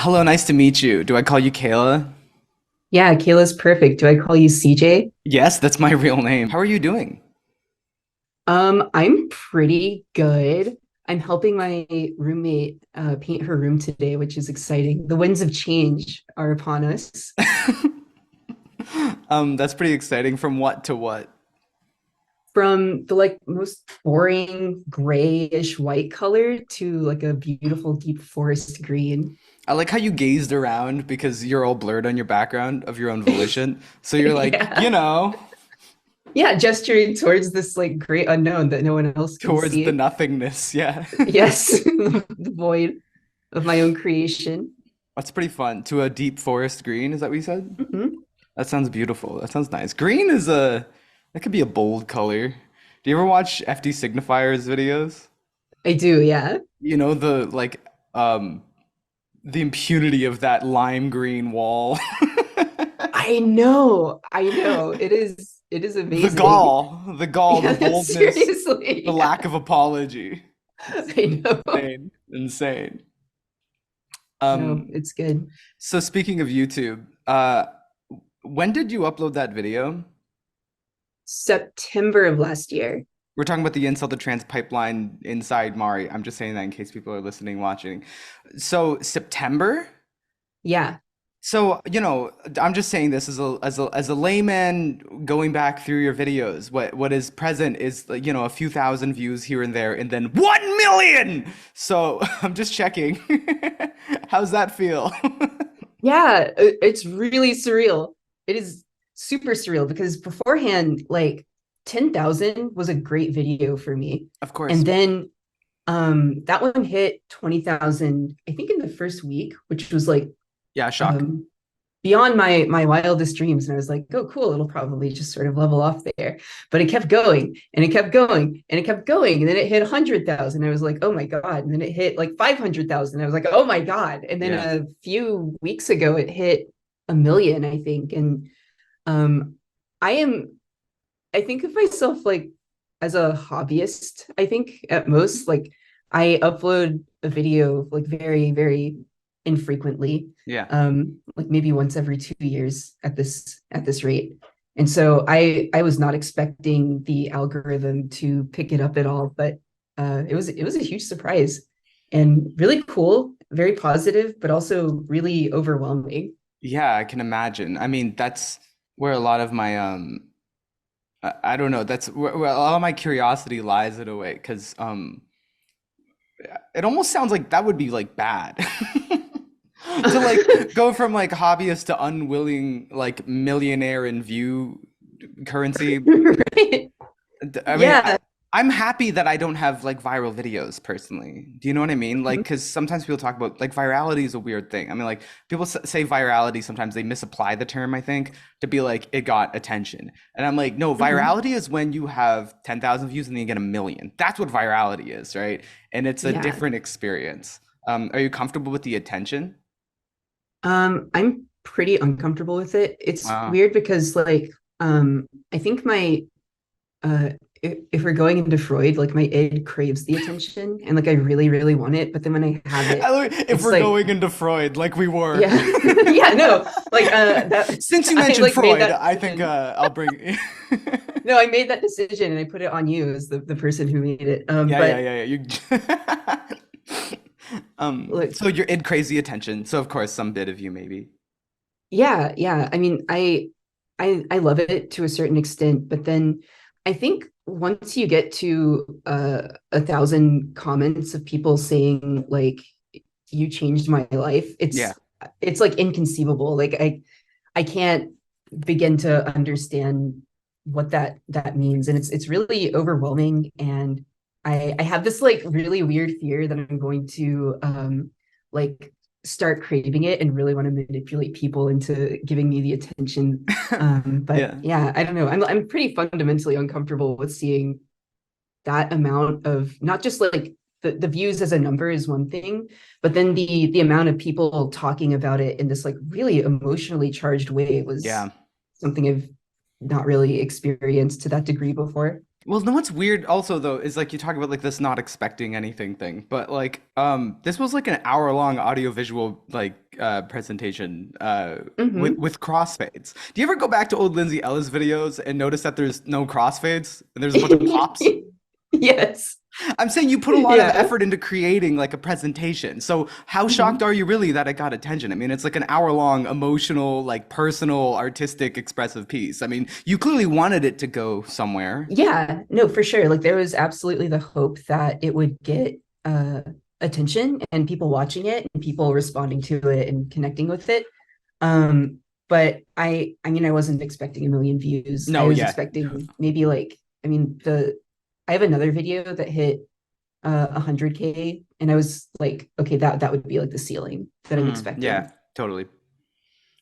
Hello, nice to meet you. Do I call you Kayla? Yeah, Kayla's perfect. Do I call you CJ? Yes, that's my real name. How are you doing? I'm pretty good. I'm helping my roommate paint her room today, which is exciting. The winds of change are upon us. That's pretty exciting. From what to what? From the like most boring grayish white color to like a beautiful deep forest green. I like how you gazed around because you're all blurred on your background of your own volition. So you're like, Yeah. Yeah, gesturing towards this like great unknown that no one else can towards the see. nothingness. Yeah. Yes, the void of my own creation. That's pretty fun. To a deep forest green, is that what you said? Mhm. That sounds beautiful. That sounds nice. Green is that could be a bold color. Do you ever watch FD Signifiers videos? I do, yeah. You know, um the impunity of that lime green wall. I know. It is The amazing. gall, the gall, the Yeah, boldness, the seriously. lack Yeah, of apology. It's I know. insane, insane. No, Um, it's good. so speaking of YouTube, when did you upload that video? September of last year. We're talking about the Incel to Trans pipeline inside Mari. I'm just saying that in case people are listening, watching. So September? Yeah. So, I'm just saying this as a layman going back through your videos. What is present is like, a few thousand views here and there, and then 1 million. So I'm just checking. How's that feel? Yeah, it's really surreal. It is super surreal because beforehand, like 10,000 was a great video for me. Of course. And then that one hit 20,000, I think in the first week, which was like Yeah, shock. um beyond my wildest dreams. And I was like, oh cool, it'll probably just sort of level off there. But it kept going and it kept going and it kept going, and then it hit 100,000. I was like, oh my god. And then it hit like 500,000. I was like, oh my god. And then Yeah. a few weeks ago it hit a million, I think. And um i am I think of myself like as a hobbyist. I think at most, like, I upload a video like very, very infrequently, Yeah. like maybe once every 2 years at this rate. And so I was not expecting the algorithm to pick it up at all, but it was a huge surprise and really cool, very positive, but also really overwhelming. Yeah, I can imagine. I mean, that's where a lot of my I don't know, that's where a lot of my curiosity lies in a way, because it almost sounds like that would be like bad. To like go from like hobbyist to unwilling like millionaire in view currency. Right? I mean, Yeah. I'm happy that I don't have like viral videos personally. Do you know what I mean? Like, because sometimes people talk about like virality is a weird thing. I mean, like people say virality, sometimes they misapply the term, I think, to be like it got attention. And I'm like, no, Mhm. virality is when you have 10,000 views and then you get a million. That's what virality is, right? And it's a Yeah. different experience. Are you comfortable with the attention? I'm pretty uncomfortable with it. It's Wow. weird because like I think my if we're going into Freud, like my id craves the attention and like I really, really want it, but then when I have it, If it's we're like, going into Freud, like we were. yeah. Yeah, no. Like that Since you I mentioned like made Freud, that I think decision. I'll bring. No, I made that decision and I put it on you as the person who made it. Yeah, yeah, But yeah, yeah. like, So you're in crazy attention. So of course, some bit of you maybe. yeah, yeah. I mean, I love it to a certain extent, but then I think once you get to 1,000 comments of people saying like you changed my life, Yeah. it's like inconceivable. Like I can't begin to understand what that means, and it's really overwhelming. And I have this like really weird fear that I'm going to like start craving it and really want to manipulate people into giving me the attention. But Yeah. yeah, I don't know. I'm pretty fundamentally uncomfortable with seeing that amount of not just like the views as a number is one thing, but then the amount of people talking about it in this like really emotionally charged way was Yeah. something I've not really experienced to that degree before. Well, no, what's weird also though is like you talk about like this not expecting anything thing, but like this was like an hour-long audiovisual like presentation Hmm. with crossfades. Do you ever go back to old Lindsay Ellis videos and notice that there's no crossfades and there's a bunch of pops? Yes. I'm saying you put a lot of Yeah. effort into creating like a presentation. So how shocked Mhm. are you really that it got attention? I mean, it's like an hour-long emotional, like personal, artistic, expressive piece. I mean, you clearly wanted it to go somewhere. Yeah, no, for sure. Like there was absolutely the hope that it would get attention and people watching it and people responding to it and connecting with it. Um, but I mean, I wasn't expecting a million views. I No, was yeah. expecting maybe like, I mean, I have another video that hit 100K, and I was like, okay, that would be like the ceiling that I'm Yeah, expecting. totally.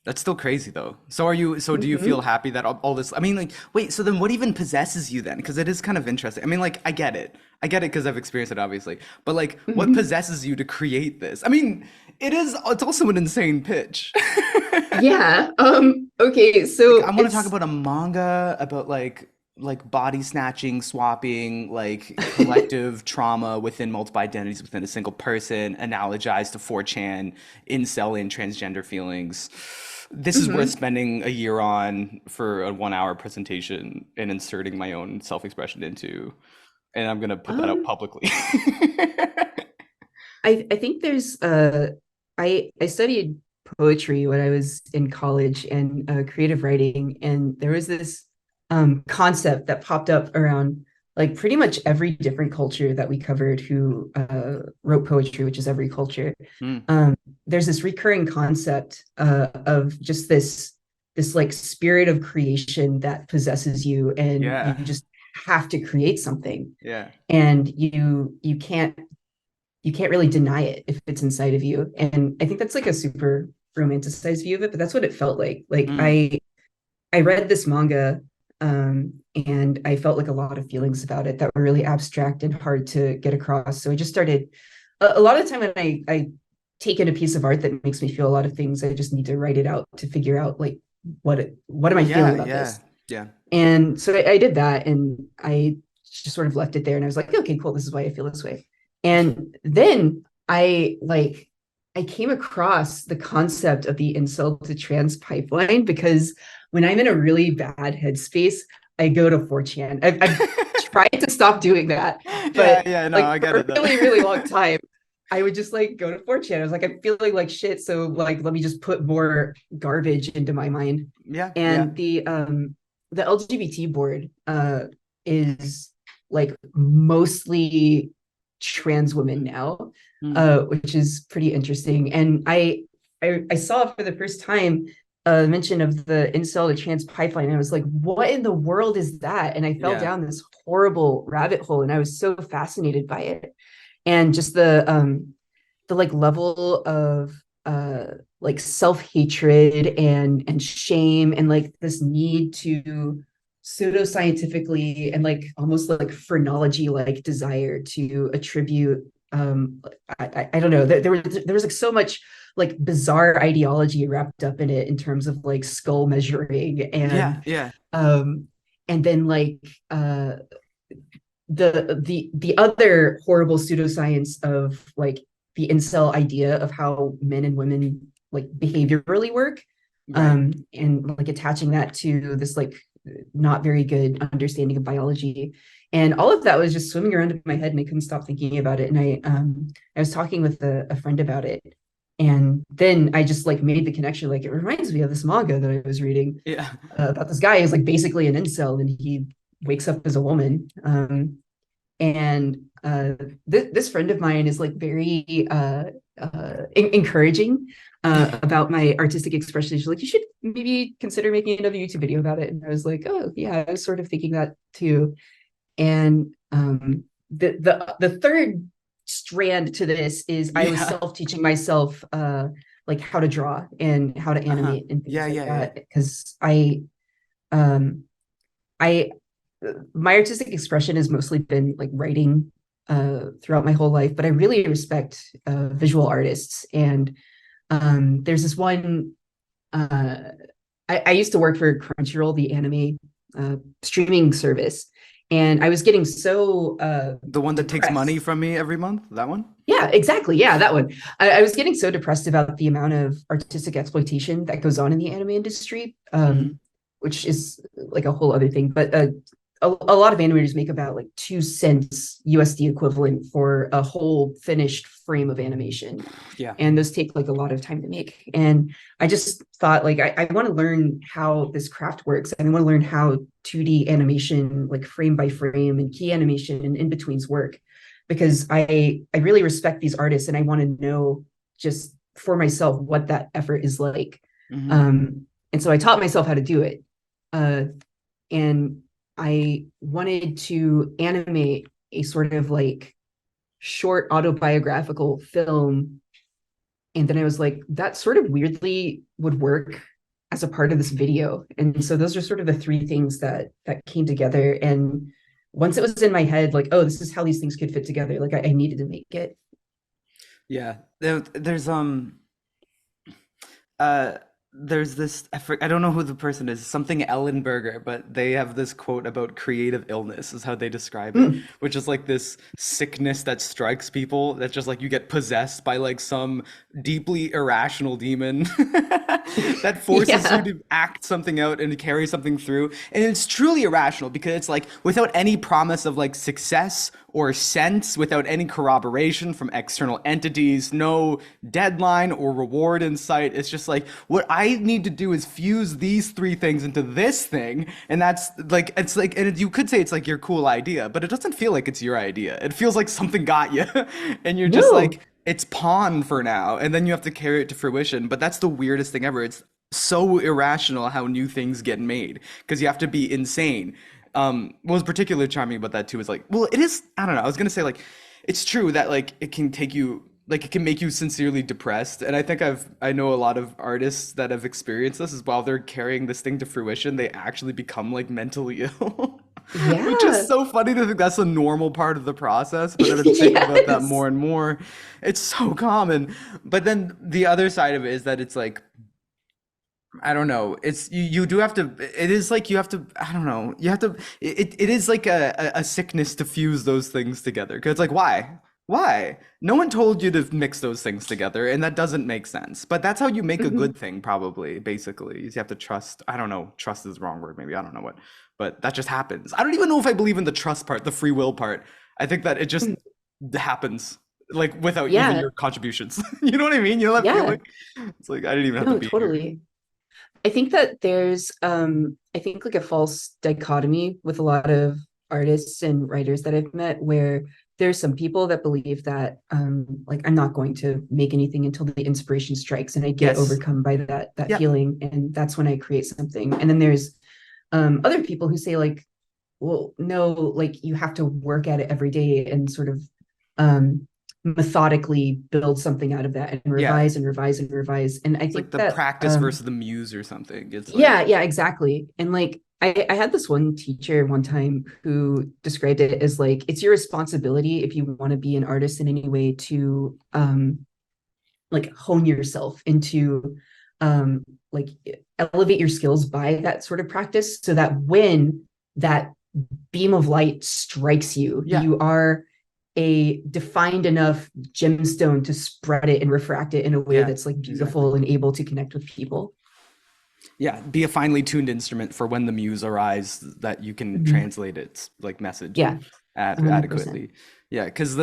That's still crazy though. So are you, so do you feel Hmm. happy that all this, I mean, like, wait, so then what even possesses you then? Because it is kind of interesting. I mean, like, I get it. I get it because I've experienced it, obviously. But like, what Hmm. possesses you to create this? I mean, it's also an insane pitch. Yeah. Okay. Like, So I want to talk it's about a manga about like body snatching, swapping, like collective trauma within multiple identities within a single person, analogized to 4chan, incel and transgender feelings. This is worth Mhm. spending a year on for a 1 hour presentation and inserting my own self-expression into, and I'm gonna put that out um publicly. I think there's I studied poetry when I was in college and creative writing, and there was this concept that popped up around like pretty much every different culture that we covered who wrote poetry, which is every culture. Hmm. um, there's this recurring concept of just this like spirit of creation that possesses you, and you Yeah, just have to create something, yeah. and you can't really deny it if it's inside of you. And I think that's like a super romanticized view of it, but that's what it felt like. Like Hmm. I read this manga, and I felt like a lot of feelings about it that were really abstract and hard to get across. So I just started a lot of the time when I take in a piece of art that makes me feel a lot of things, I just need to write it out to figure out like what am I feeling Yeah, about yeah, this? yeah. And so I did that, and I just sort of left it there, and I was like, okay, cool, this is why I feel this way. And then I came across the concept of the incel to trans pipeline, because when I'm in a really bad headspace, I go to 4chan. I've tried to stop doing that, Yeah, but yeah, no, like I get for a it though. really, really long time, I would just like go to 4chan. I was like, I'm feeling like shit. So like let me just put more garbage into my mind. Yeah, yeah. And the LGBT board is like mostly trans women now, Mm. which is pretty interesting. And I saw for the first time a mention of the incel to trans pipeline. And I was like, what in the world is that? And I fell Yeah. down this horrible rabbit hole, and I was so fascinated by it. And just the like level of like self-hatred and shame, and like this need to pseudoscientifically and like almost like phrenology like desire to attribute I don't know, there was like so much like bizarre ideology wrapped up in it in terms of like skull measuring, Yeah, yeah. um and then like uh the other horrible pseudoscience of like the incel idea of how men and women like behaviorally work, Right. and like attaching that to this like not very good understanding of biology. And all of that was just swimming around in my head, and I couldn't stop thinking about it. And I was talking with a friend about it, and then I just like made the connection, like it reminds me of this manga that I was reading Yeah. about this guy who's like basically an incel, and he wakes up as a woman. And this friend of mine is like very encouraging about my artistic expression. She's like, you should maybe consider making another YouTube video about it. And I was like, oh yeah, I was sort of thinking that too. And the third strand to this is I was Yeah. self-teaching myself like how to draw and how to Uh-huh. animate and Yeah, things like yeah, yeah. that, because um I my artistic expression has mostly been like writing throughout my whole life, but I really respect visual artists. And there's this one. Uh, I used to work for Crunchyroll, the anime streaming service, And I was getting so The one that takes money depressed. from me every month? That one? Yeah, exactly. Yeah, that one. I was getting so depressed about the amount of artistic exploitation that goes on in the anime industry, Hmm. which is like a whole other thing. But a lot of animators make about like 2 cents USD equivalent for a whole finished frame of animation. Yeah. And those take like a lot of time to make. And I just thought like I want to learn how this craft works. And I want to learn how 2D animation, like frame by frame and key animation and in betweens work because I really respect these artists and I want to know just for myself what that effort is like. Hmm. And so I taught myself how to do it. Uh, and I wanted to animate a sort of like short autobiographical film. And then I was like, that sort of weirdly would work as a part of this video. And so those are sort of the three things that came together. And once it was in my head, like, oh, this is how these things could fit together. Like I needed to make it. Yeah. Uh there's this I don't know who the person is, something Ellenberger, but they have this quote about creative illness is how they describe it, Mm. which is like this sickness that strikes people that's just like you get possessed by like some deeply irrational demon that forces you Yeah. to act something out and to carry something through. And it's truly irrational because it's like without any promise of like success or sense, without any corroboration from external entities, no deadline or reward in sight. It's just like what I need to do is fuse these three things into this thing, and that's like it's like, and you could say it's like your cool idea, but it doesn't feel like it's your idea. It feels like something got you, and you're just No. like it's pawn for now, and then you have to carry it to fruition. But that's the weirdest thing ever. It's so irrational how new things get made because you have to be insane. What was particularly charming about that too is like, well, it is, I don't know, I was gonna say like, it's true that like it can take you, like it can make you sincerely depressed. And I think I know a lot of artists that have experienced this as while they're carrying this thing to fruition, they actually become like mentally ill. Which is Yeah. so funny to think that's a normal part of the process, but I've been thinking about that Yes. more and more. It's so common. But then the other side of it is that it's like I don't know. It's you do have to, it is like you have to, I don't know. You have to, it is like a sickness to fuse those things together. Cause it's like, why? Why? No one told you to mix those things together, and that doesn't make sense. But that's how you make a good Mhm. thing, probably, basically. Is you have to trust. I don't know. Trust is the wrong word, maybe. I don't know what. But that just happens. I don't even know if I believe in the trust part, the free will part. I think that it just happens, like without even Yeah. your contributions. You know what I mean? You know that Yeah. feeling? It's like I didn't even have to No, be here. totally. I think that there's I think like a false dichotomy with a lot of artists and writers that I've met where there's some people that believe that like I'm not going to make anything until the inspiration strikes and I get Yes. overcome by that Yeah. feeling and that's when I create something. And then there's other people who say like, well, no, like you have to work at it every day and sort of um methodically build something out of that and Yeah. revise and revise and revise. And I It's like think the that practice versus the muse or something. It's yeah, like, yeah, exactly. And like I had this one teacher one time who described it as like it's your responsibility if you want to be an artist in any way to like hone yourself into like elevate your skills by that sort of practice so that when that beam of light strikes you, yeah, you are a defined enough gemstone to spread it and refract it in a way yeah, that's like exactly. beautiful and able to connect with people. Yeah, be a finely tuned instrument for when the muse arises that you can Mhm. translate its like message Yeah, 100%. adequately. Yeah, because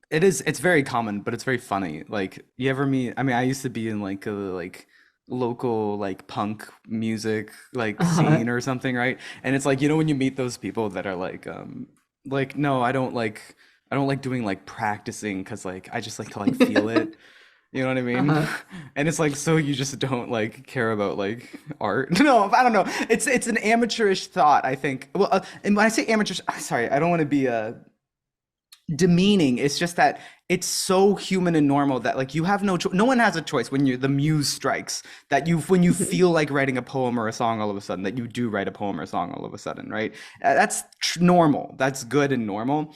it's very common, but it's very funny. Like you ever meet? I mean, I used to be in like a like local like punk music like Uh-huh. scene or something, right? And it's like when you meet those people that are like no, I don't like doing like practicing because like I just like to like feel it. You know what I mean? Uh-huh. And it's like, so you just don't like care about like art? No, I don't know. It's an amateurish thought, I think. Well, and when I say amateurish, sorry, I don't want to be demeaning. It's just that it's so human and normal that like you have no one has a choice when the muse strikes that when you Mhm. feel like writing a poem or a song all of a sudden that you do write a poem or a song all of a sudden, right? That's normal. That's good and normal.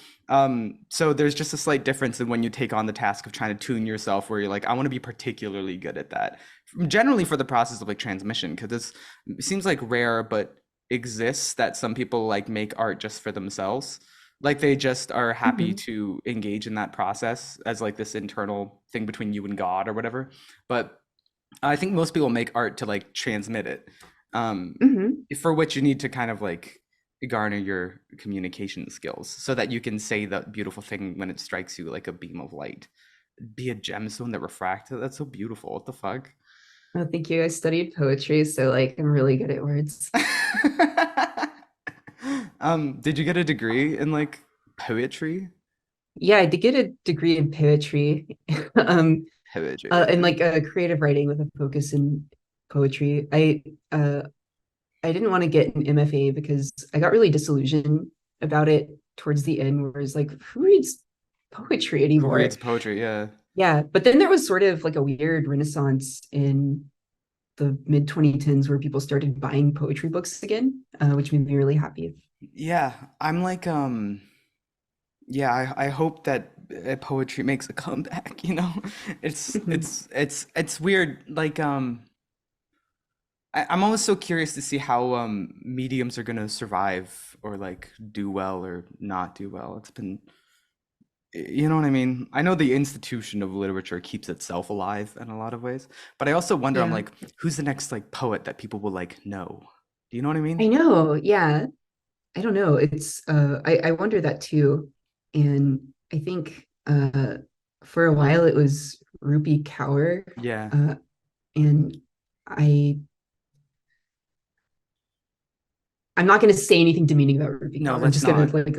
So there's just a slight difference in when you take on the task of trying to tune yourself where you're like, I want to be particularly good at that, generally for the process of like transmission, because it seems like rare but exists that some people like make art just for themselves. Like they just are happy Hmm. to engage in that process as like this internal thing between you and God or whatever. But I think most people make art to like transmit it, um, Hmm. for which you need to kind of like garner your communication skills so that you can say that beautiful thing when it strikes you like a beam of light. Be a gemstone that refracts it. That's so beautiful. What the fuck? Oh, thank you. I studied poetry, so like I'm really good at words. Did you get a degree in like poetry? Yeah, I did get a degree in poetry, um, Poetry. and like creative writing with a focus in poetry. I didn't want to get an MFA because I got really disillusioned about it towards the end, where it's like, who reads poetry Who reads anymore? poetry? Yeah. Yeah, but then there was sort of like a weird renaissance in the mid 2010s where people started buying poetry books again, which made me really happy. Yeah. I'm like, yeah, I hope that poetry makes a comeback, you know? Mhm. It's weird. Like, I'm always so curious to see how mediums are gonna survive or like do well or not do well. It's been, you know what I mean? I know the institution of literature keeps itself alive in a lot of ways, but I also wonder, I'm Yeah, like, who's the next like poet that people will like know? Do you know what I mean? I know. Yeah, I don't know. It's I wonder that too. And I think for a while it was Rupi Kaur. Yeah. Uh and I I'm not gonna say anything demeaning about Rupi No, Kaur. I'm let's just gonna not. like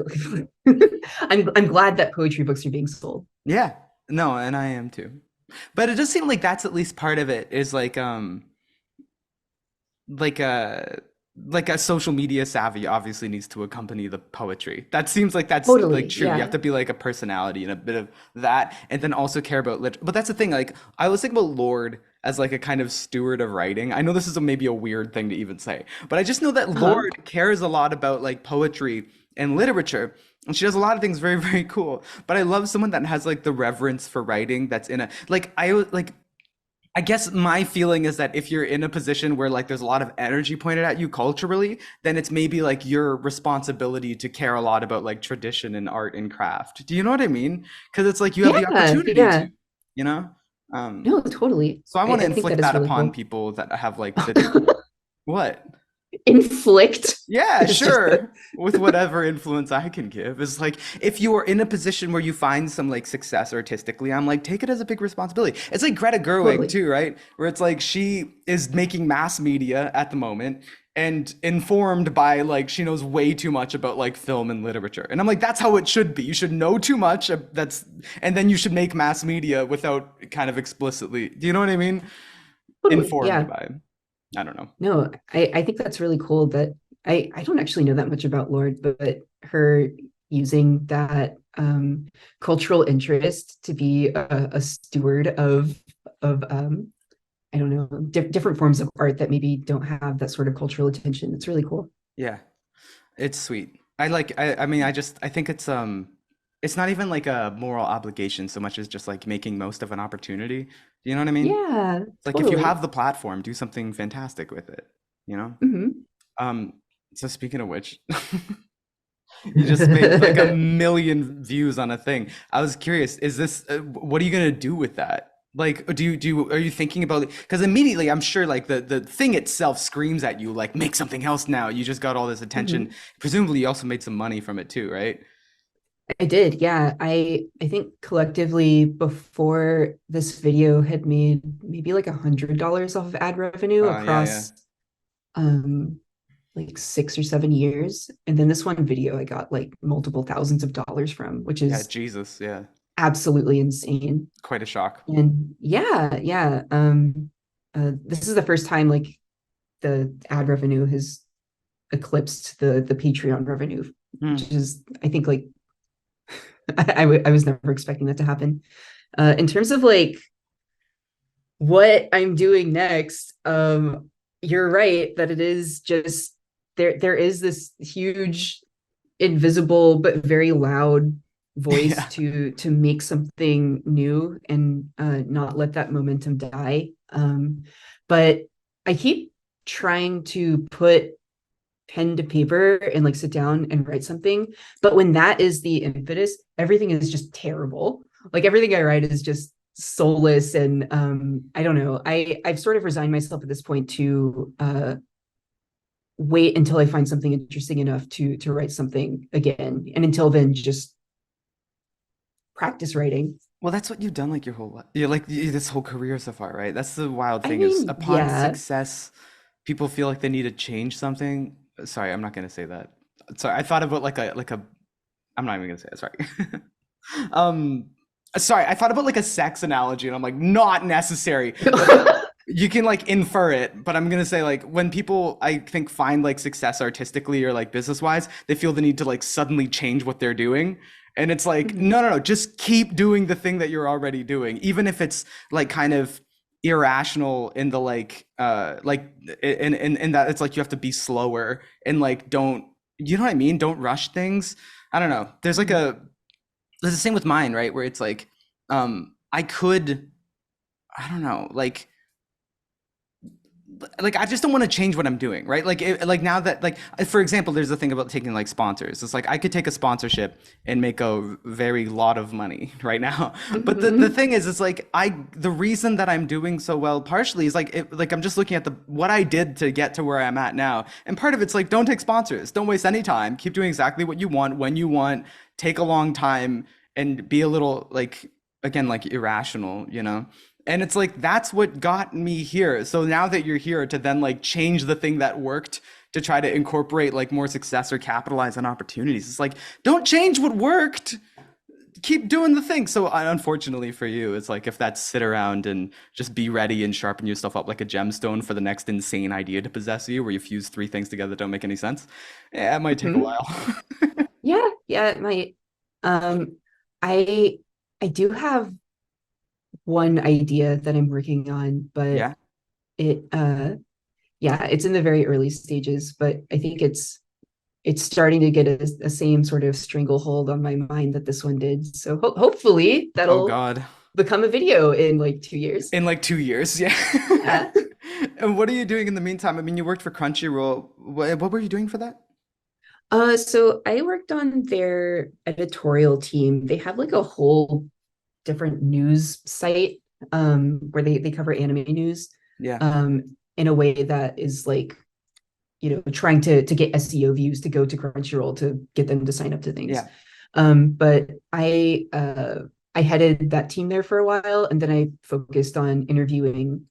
I'm glad that poetry books are being sold. Yeah. No, and I am too. But it does seem like that's at least part of it is like a like a social media savvy obviously needs to accompany the poetry. That seems like that's like Totally. true. You have Yeah. to be like a personality and a bit of that, and then also care about lit. But that's the thing. Like I was thinking about Lord as like a kind of steward of writing. I know this is maybe a weird thing to even say, but I just know that Uh-huh. Lord cares a lot about like poetry and literature. And she does a lot of things very, very cool. But I love someone that has like the reverence for writing that's in a like I guess my feeling is that if you're in a position where like there's a lot of energy pointed at you culturally, then it's maybe like your responsibility to care a lot about like tradition and art and craft. Do you know what I mean? Because it's like you have the Yeah, opportunity to, yeah. you know? Um, No, totally. so I want to I think that inflict is that really upon cool. people that have like the what? Inflict Yeah, is just the sure. With whatever influence I can give. Is like if you are in a position where you find some like success artistically, I'm like, take it as a big responsibility. It's like Greta Gerwig totally, too, right? Where it's like she is making mass media at the moment and informed by like she knows way too much about like film and literature. And I'm like, that's how it should be. You should know too much. That's and then you should make mass media without kind of explicitly. Do you know what I mean? totally. Informed Yeah. by. I don't know. No, I think that's really cool that I don't actually know that much about Lord, but her using that cultural interest to be a steward of I don't know, different forms of art that maybe don't have that sort of cultural attention. It's really cool. Yeah. It's sweet. I mean I think it's not even like a moral obligation so much as just like making most of an opportunity. Do you know what I mean? Yeah, It's like if you totally. have the platform, do something fantastic with it, you know? Hmm. Um so speaking of which, you just made like a million views on a thing. I was curious, is this what are you gonna do with that? Like, are you thinking about it? Because immediately, I'm sure like the thing itself screams at you like make something else now. You just got all this attention. Hmm. Presumably, you also made some money from it too, right? I did, yeah. I think collectively before this video had made maybe like $100 off of ad revenue Yeah, yeah, across um like 6 or 7 years. And then this one video I got like multiple thousands of dollars from, which yeah. is Jesus, yeah, absolutely insane. quite a shock. And yeah, yeah. This is the first time like the ad revenue has eclipsed the Patreon revenue, Hmm. which is I think like I was never expecting that to happen. In terms of like what I'm doing next, you're right that it is just there is this huge invisible but very loud voice Yeah, to make something new and not let that momentum die. But I keep trying to put pen to paper and like sit down and write something. But when that is the impetus, everything is just terrible. Like everything I write is just soulless. And I don't know. I've sort of resigned myself at this point to wait until I find something interesting enough to write something again. And until then, just practice writing. Well, that's what you've done like your whole life. Yeah, like this whole career so far, right? That's the wild I thing is mean, upon yeah. success, people feel like they need to change something. Sorry, I'm not gonna say that. Sorry, I thought about like a I'm not even gonna say it, sorry. Um, sorry, I thought about like a sex analogy and I'm like, not necessary. But you can like infer it, but I'm gonna say like when people I think find like success artistically or like business wise, they feel the need to like suddenly change what they're doing. And it's like, Mhm. no, no, no, just keep doing the thing that you're already doing, even if it's like kind of irrational in the like in that it's like you have to be slower and like don't you know what I mean? Don't rush things. I don't know. Mhm. There's the same with mine, right? Where it's like, I could, I don't know, like I just don't want to change what I'm doing, right? Like now that like for example, there's the thing about taking like sponsors. It's like I could take a sponsorship and make a very lot of money right now. But the Mhm. thing is, it's like the reason that I'm doing so well partially is like I'm just looking at the what I did to get to where I'm at now, and part of it's like don't take sponsors, don't waste any time, keep doing exactly what you want when you want, take a long time, and be a little like again like irrational, you know. And it's like that's what got me here. So now that you're here to then like change the thing that worked to try to incorporate like more success or capitalize on opportunities. It's like don't change what worked. Keep doing the thing. So unfortunately for you, it's like if that's sit around and just be ready and sharpen yourself up like a gemstone for the next insane idea to possess you, where you fuse three things together that don't make any sense. Yeah, it might take a Mhm. while. Yeah, yeah, it might. Um, I I do have one idea that I'm working on, but Yeah. it yeah, it's in the very early stages, but I think it's starting to get a same sort of stranglehold on my mind that this one did. So hopefully Oh that'll God. become a video in like 2 years. In like 2 years, yeah. Yeah. And what are you doing in the meantime? I mean, you worked for Crunchyroll. What were you doing for that? So I worked on their editorial team. They have like a whole different news site where they cover anime news Yeah, in a way that is like, trying to get SEO views to go to Crunchyroll to get them to sign up to things. yeah, But I headed that team there for a while, and then I focused on interviewing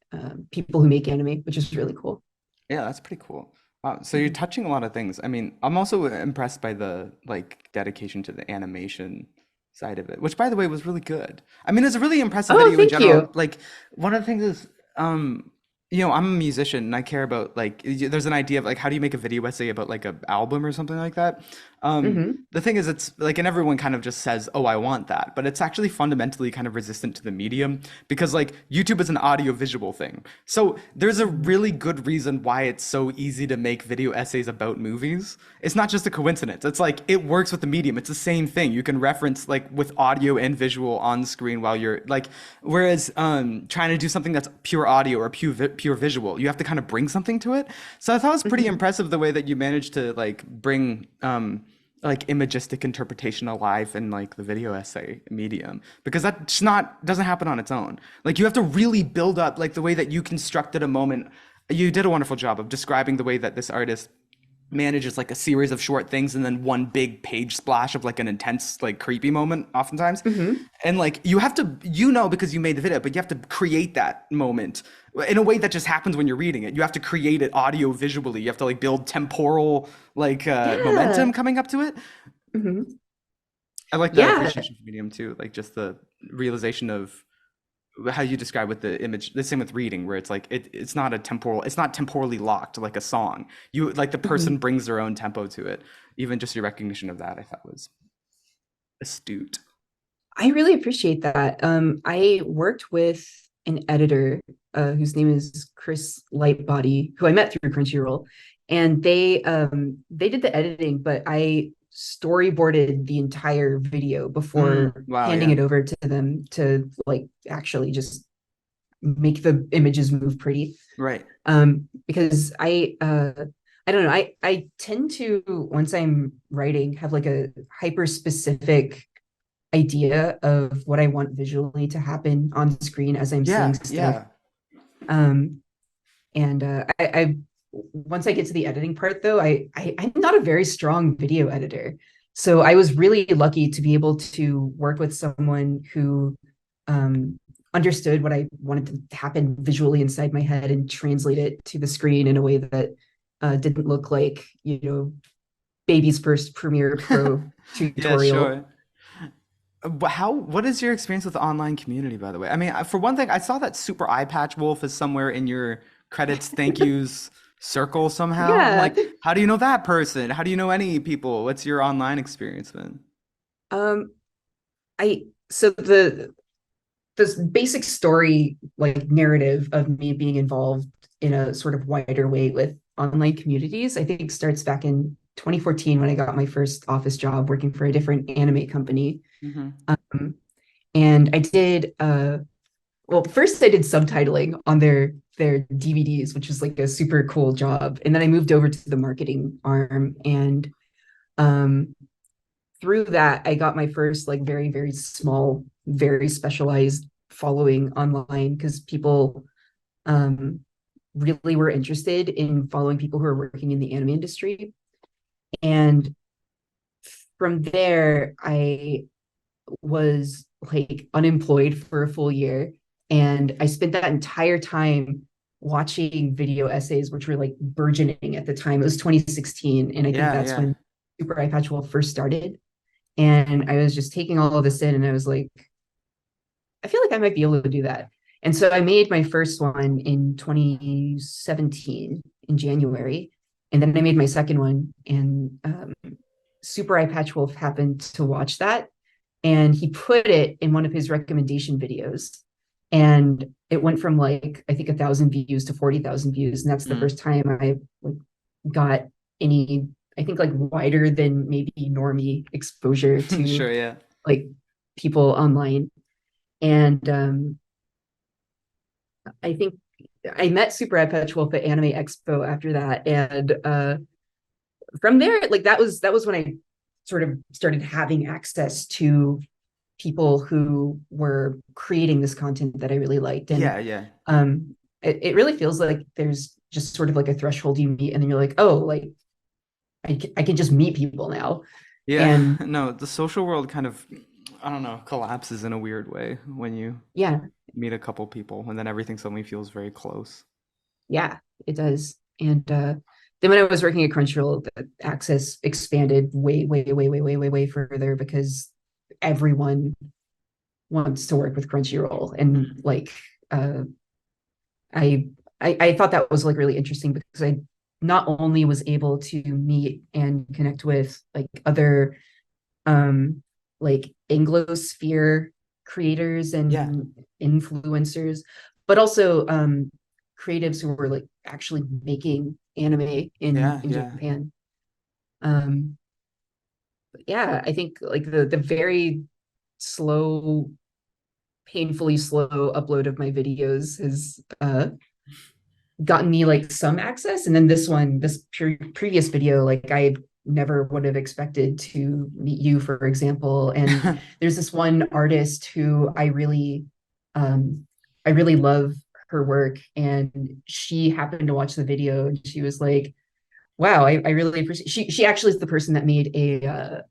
people who make anime, which is really cool. yeah. That's pretty cool. Wow. So you're Mhm. touching a lot of things. I mean, I'm also impressed by the like dedication to the animation side of it, which by the way was really good. I mean, it's a really impressive Oh, video in thank general. you. Like one of the things is, I'm a musician and I care about like there's an idea of like how do you make a video essay about like a album or something like that. Hmm. The thing is, it's like, and everyone kind of just says, "Oh, I want that," but it's actually fundamentally kind of resistant to the medium because, like, YouTube is an audio-visual thing. So there's a really good reason why it's so easy to make video essays about movies. It's not just a coincidence. It's like it works with the medium. It's the same thing. You can reference like with audio and visual on screen while you're like, whereas trying to do something that's pure audio or pure visual, you have to kind of bring something to it. So I thought it was pretty Hmm. impressive the way that you managed to like bring like imagistic interpretation alive in like the video essay medium because that's not doesn't happen on its own. Like you have to really build up like the way that you constructed a moment. You did a wonderful job of describing the way that this artist manages like a series of short things and then one big page splash of like an intense like creepy moment oftentimes. Hmm. And like you have to because you made the video, but you have to create that moment in a way that just happens when you're reading it. You have to create it audio visually. You have to like build temporal like Yeah. momentum coming up to it. Hmm. I like that Yeah. appreciation for medium too, like just the realization of how you describe with the image. The same with reading, where it's like it's not temporally locked like a song. You like the person Hmm. brings their own tempo to it. Even just your recognition of that, I thought was astute. I really appreciate that. I worked with an editor whose name is Chris Lightbody, who I met through Crunchyroll, and they did the editing, but I storyboarded the entire video before Wow, handing yeah, it over to them to like actually just make the images move pretty. right. Because I I don't know. I tend to, once I'm writing, have like a hyper specific idea of what I want visually to happen on screen as I'm seeing Yeah, stuff. yeah. Um, and I once I get to the editing part though, I'm not a very strong video editor. So I was really lucky to be able to work with someone who understood what I wanted to happen visually inside my head and translate it to the screen in a way that didn't look like, baby's first Premiere Pro Yeah, tutorial. sure. What is your experience with the online community, by the way? I mean, for one thing, I saw that Super Eye Patch Wolf is somewhere in your credits, thank yous circle somehow. I'm Yeah. like, how do you know that person? How do you know any people? What's your online experience been? Um, I so the this basic story like narrative of me being involved in a sort of wider way with online communities, I think starts back in 2014 when I got my first office job working for a different anime company. Hmm. Um, and I did well, first I did subtitling on their DVDs, which is like a super cool job. And then I moved over to the marketing arm, and um through that I got my first like very, very small, very specialized following online because people um really were interested in following people who are working in the anime industry. And from there, I was like unemployed for a full year. And I spent that entire time watching video essays, which were like burgeoning at the time. It was 2016. And I think Yeah, that's yeah. when Super Eye Patch Wolf first started. And I was just taking all of this in and I was like, I feel like I might be able to do that. And so I made my first one in 2017 in January. And then I made my second one. And Super Eye Patch Wolf happened to watch that. And he put it in one of his recommendation videos. And it went from like, I think 1,000 views to 40,000 views. And that's the Mm. first time I like, got any, I think like wider than maybe normie exposure to Sure, yeah. like people online. And I think I met Super Ed Wolf at Anime Expo after that, and from there, like that was when I sort of started having access to people who were creating this content that I really liked, and Yeah, yeah. it really feels like there's just sort of like a threshold you meet, and then you're like, oh, like I can just meet people now, Yeah, and no, the social world kind of, I don't know, collapses in a weird way when you yeah, meet a couple people and then everything suddenly feels very close. yeah, it does. And then when I was working at Crunchyroll, the access expanded way, way, way, way, way, way, way further because everyone wants to work with Crunchyroll. And Mhm. like uh, I, I thought that was like really interesting because I not only was able to meet and connect with like other like Anglosphere creators Yeah, and influencers, but also creatives who were like actually making anime yeah, in yeah. Japan. Um, yeah, I think like the very slow, painfully slow upload of my videos has gotten me like some access, and then this previous video, like I never would have expected to meet you, for example. And there's this one artist who um I really love her work, and she happened to watch the video and she was like, wow, I really appreciate. She actually is the person that made a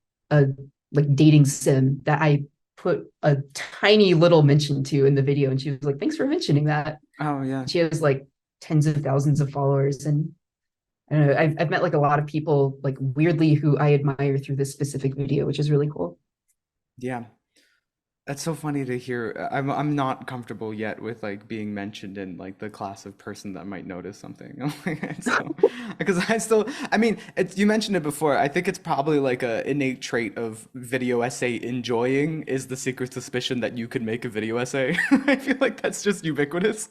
like dating sim that I put a tiny little mention to in the video, and she was like, thanks for mentioning that. Oh, yeah. She has like tens of thousands of followers, and I don't know, I've met like a lot of people like weirdly who I admire through this specific video, which is really cool. Yeah. That's so funny to hear. I'm not comfortable yet with like being mentioned in like the class of person that might notice something. I'm like, it's so because I mean, it's you mentioned it before. I think it's probably like a innate trait of video essay enjoying is the secret suspicion that you could make a video essay. I feel like that's just ubiquitous.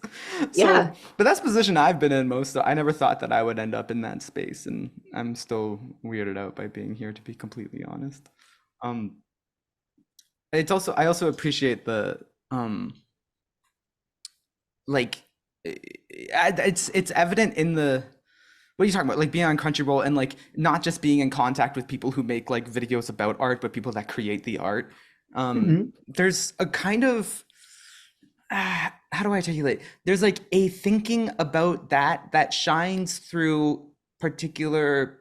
So, Yeah, but that's the position I've been in most. I never thought that I would end up in that space, and I'm still weirded out by being here, to be completely honest. Um, it's also I also appreciate the um like it's evident in the what are you talking about? Like being on Crunchyroll and like not just being in contact with people who make like videos about art, but people that create the art. Hmm. There's a kind of how do I articulate? There's like a thinking about that that shines through particular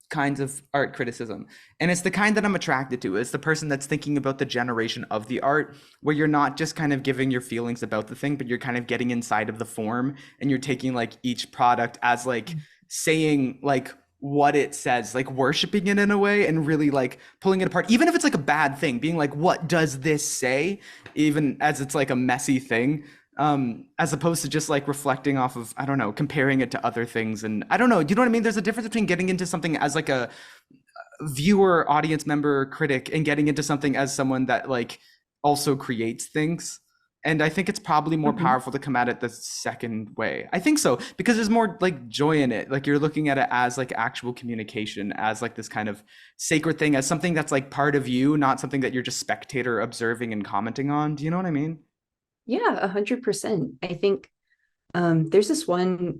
kinds of art criticism. And it's the kind that I'm attracted to. It's the person that's thinking about the generation of the art, where you're not just kind of giving your feelings about the thing, but you're kind of getting inside of the form and you're taking like each product as like saying like what it says, like worshiping it in a way and really like pulling it apart, even if it's like a bad thing, being like, what does this say? Even as it's like a messy thing, as opposed to just like reflecting off of, I don't know, comparing it to other things. And I don't know, do you know what I mean? There's a difference between getting into something as like a viewer, audience member, critic, and getting into something as someone that like also creates things. And I think it's probably more Hmm. powerful to come at it the second way. I think so because there's more like joy in it. Like you're looking at it as like actual communication, as like this kind of sacred thing, as something that's like part of you, not something that you're just spectator observing and commenting on. Do you know what I mean? Yeah, 100%. I think there's this one,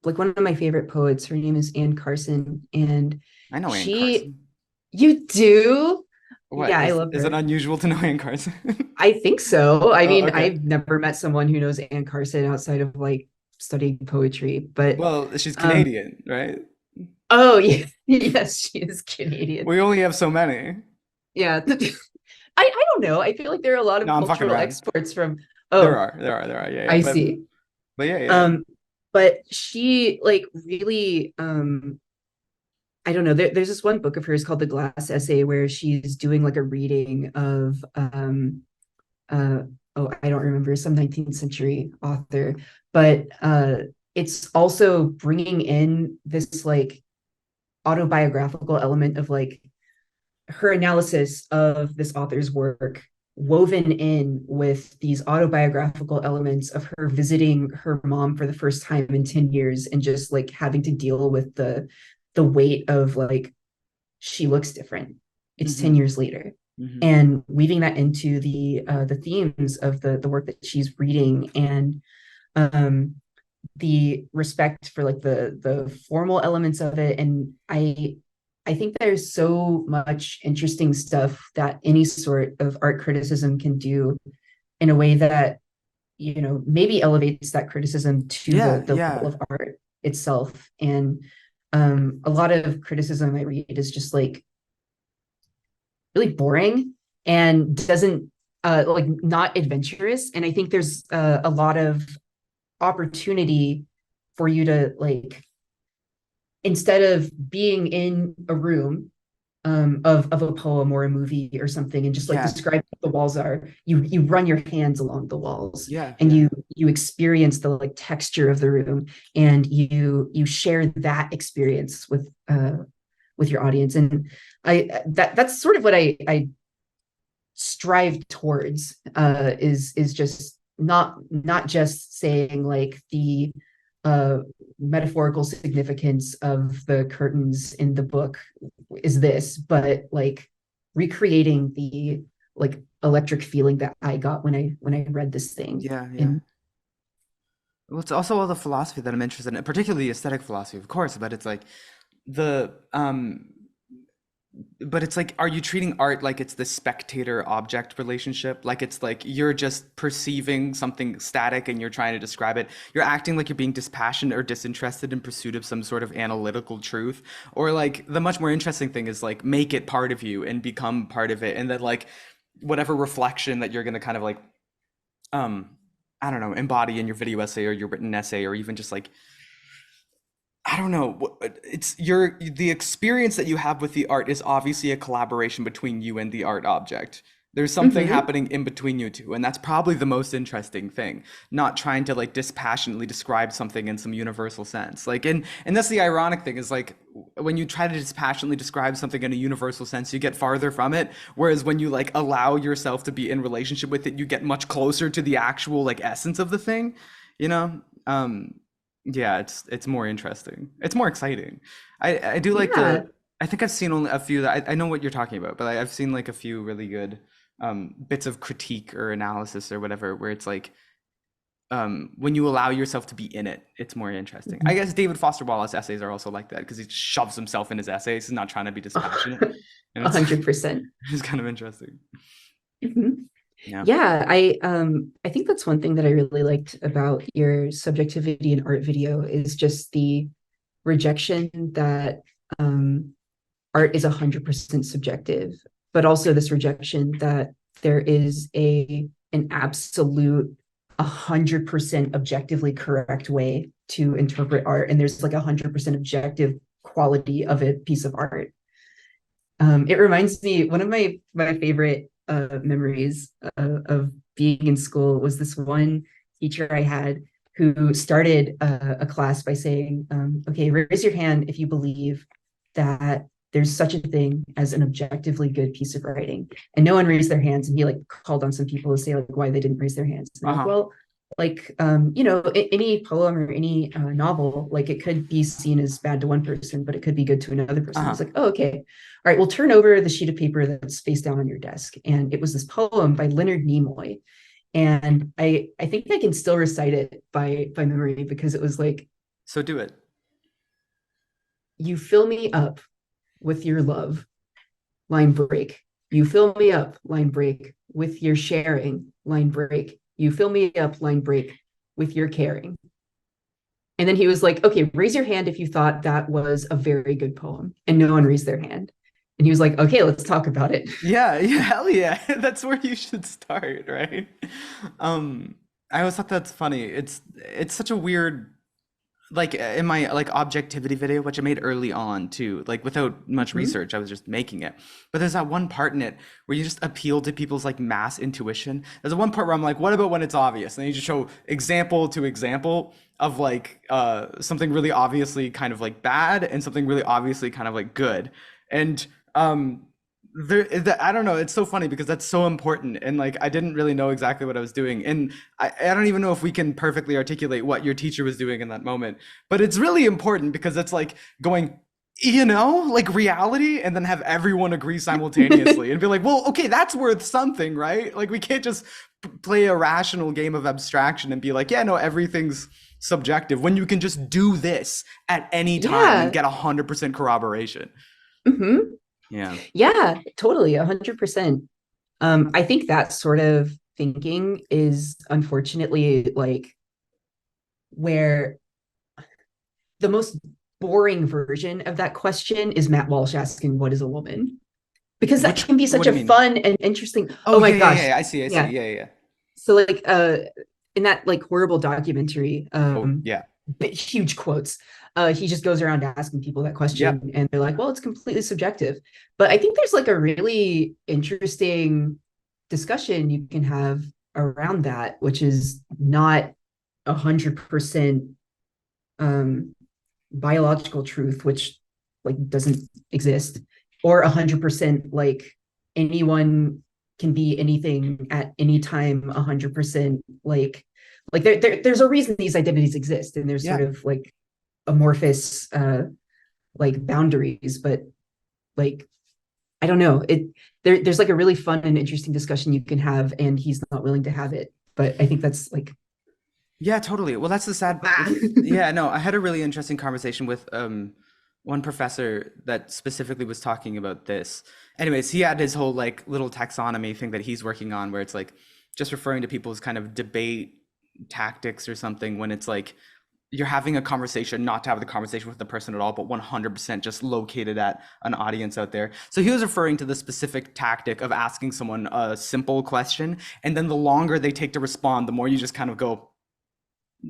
like one of my favorite poets. Her name is Anne Carson, and I know Ann she, Carson. you do? What Yeah, I love is it her. unusual to know Ann Carson? I think so. I Oh, mean, okay. I've never met someone who knows Anne Carson outside of like studying poetry, but Well, she's um, Canadian, right? oh yeah, yes, she is Canadian. We only have so many. Yeah. I don't know. I feel like there are a lot of No, I'm fucking cultural around. exports from, There oh, are, there are. Yeah, yeah. I see. But yeah, yeah, yeah. Um, but she like really I don't know. There's this one book of hers called The Glass Essay where she's doing like a reading of uh oh, I don't remember, some 19th century author, but it's also bringing in this like autobiographical element of like her analysis of this author's work woven in with these autobiographical elements of her visiting her mom for the first time in 10 years and just like having to deal with the weight of like she looks different. It's 10 Mm-hmm. years later. Mm-hmm. And weaving that into the themes of the work that she's reading, and um the respect for like the formal elements of it. And I think there's so much interesting stuff that any sort of art criticism can do in a way that, you know, maybe elevates that criticism to Yeah, the level yeah. of art itself. And a lot of criticism I read is just like really boring and doesn't like not adventurous. And I think there's a lot of opportunity for you to like, instead of being in a room of a poem or a movie or something and just like Yeah, describe what the walls are, you run your hands along the walls yeah, and yeah. you experience the like texture of the room, and you share that experience with your audience. And that's sort of what I strive towards, is just not just saying like the uh metaphorical significance of the curtains in the book is this, but like recreating the like electric feeling that I got when I read this thing. Yeah, yeah. And Well, it's also all the philosophy that I'm interested in, particularly aesthetic philosophy, of course, but it's like the but it's like, are you treating art like it's the spectator object relationship? Like it's like you're just perceiving something static and you're trying to describe it. You're acting like you're being dispassionate or disinterested in pursuit of some sort of analytical truth. Or like the much more interesting thing is like make it part of you and become part of it. And then like whatever reflection that you're gonna kind of like um I don't know, embody in your video essay or your written essay or even just like I don't know. It's your the experience that you have with the art is obviously a collaboration between you and the art object. There's something mhm. happening in between you two, and that's probably the most interesting thing. Not trying to like dispassionately describe something in some universal sense. Like and that's the ironic thing is like when you try to dispassionately describe something in a universal sense, you get farther from it. Whereas when you like allow yourself to be in relationship with it, you get much closer to the actual like essence of the thing, you know? Yeah, it's more interesting. It's more exciting. I do like Yeah. the I think I've seen only a few that I know what you're talking about, but I've seen like a few really good bits of critique or analysis or whatever where it's like when you allow yourself to be in it, it's more interesting. I Mhm. guess David Foster Wallace essays are also like that because he shoves himself in his essays. He's not trying to be dispassionate, and A it's hundred percent. it's kind of interesting. Mhm. Yeah. Yeah, I think that's one thing that I really liked about your subjectivity in art video is just the rejection that um art is 100% subjective, but also this rejection that there is an absolute 100% objectively correct way to interpret art, and there's like 100% objective quality of a piece of art. It reminds me, one of my favorite memories of being in school was this one teacher I had who started a class by saying, "Okay, raise your hand if you believe that there's such a thing as an objectively good piece of writing." And no one raised their hands, and he like called on some people to say like why they didn't raise their hands. And they're like, Uh-huh. "Well, like any poem or any novel, like it could be seen as bad to one person, but it could be good to another person." Uh-huh. It's like, "Oh, okay, all right, well, turn over the sheet of paper that's face down on your desk." And it was this poem by Leonard Nimoy. And I think I can still recite it by memory because it was like, So do it. "You fill me up with your love, line break. You fill me up, line break, with your sharing, line break. You fill me up, line break, with your caring." And then he was like, "Okay, raise your hand if you thought that was a very good poem." And no one raised their hand. And he was like, "Okay, let's talk about it." Yeah, yeah, hell yeah. That's where you should start, right? Um, I always thought that's funny. It's such a weird like in my like objectivity video, which I made early on too, like without much Mhm. research, I was just making it. But there's that one part in it where you just appeal to people's like mass intuition. There's a one part where I'm like, what about when it's obvious? And you just show example to example of like something really obviously kind of like bad and something really obviously kind of like good. And um I don't know, it's so funny because that's so important and like I didn't really know exactly what I was doing. And I don't even know if we can perfectly articulate what your teacher was doing in that moment. But it's really important because it's like going, like reality, and then have everyone agree simultaneously and be like, well, okay, that's worth something, right? Like we can't just play a rational game of abstraction and be like, yeah, no, everything's subjective when you can just do this at any time and Yeah. get 100% corroboration. Hmm. Yeah. Yeah, totally, 100%. I think that sort of thinking is unfortunately like where the most boring version of that question is Matt Walsh asking, "What is a woman?" Because that Which, can be what such do a you mean? fun and interesting. Oh, Oh my yeah, yeah, gosh. yeah. I see. Yeah. Yeah, yeah. So like in that like horrible documentary, Oh, yeah. huge quotes. He just goes around asking people that Yep. question and they're like, "Well, it's completely subjective." But I think there's like a really interesting discussion you can have around that, which is not 100% um biological truth, which like doesn't exist, or 100% like anyone can be anything at any time, 100% like there's a reason these identities exist, and there's sort Yeah. of like amorphous like boundaries, but like I don't know, there's like a really fun and interesting discussion you can have, and he's not willing to have it. But I think that's like Yeah, totally. Well, that's the sad. ah. Yeah, no, I had a really interesting conversation with one professor that specifically was talking about this. Anyways, he had his whole like little taxonomy thing that he's working on where it's like just referring to people's kind of debate tactics or something when it's like you're having a conversation, not to have the conversation with the person at all, but 100% just located at an audience out there. So he was referring to the specific tactic of asking someone a simple question, and then the longer they take to respond, the more you just kind of go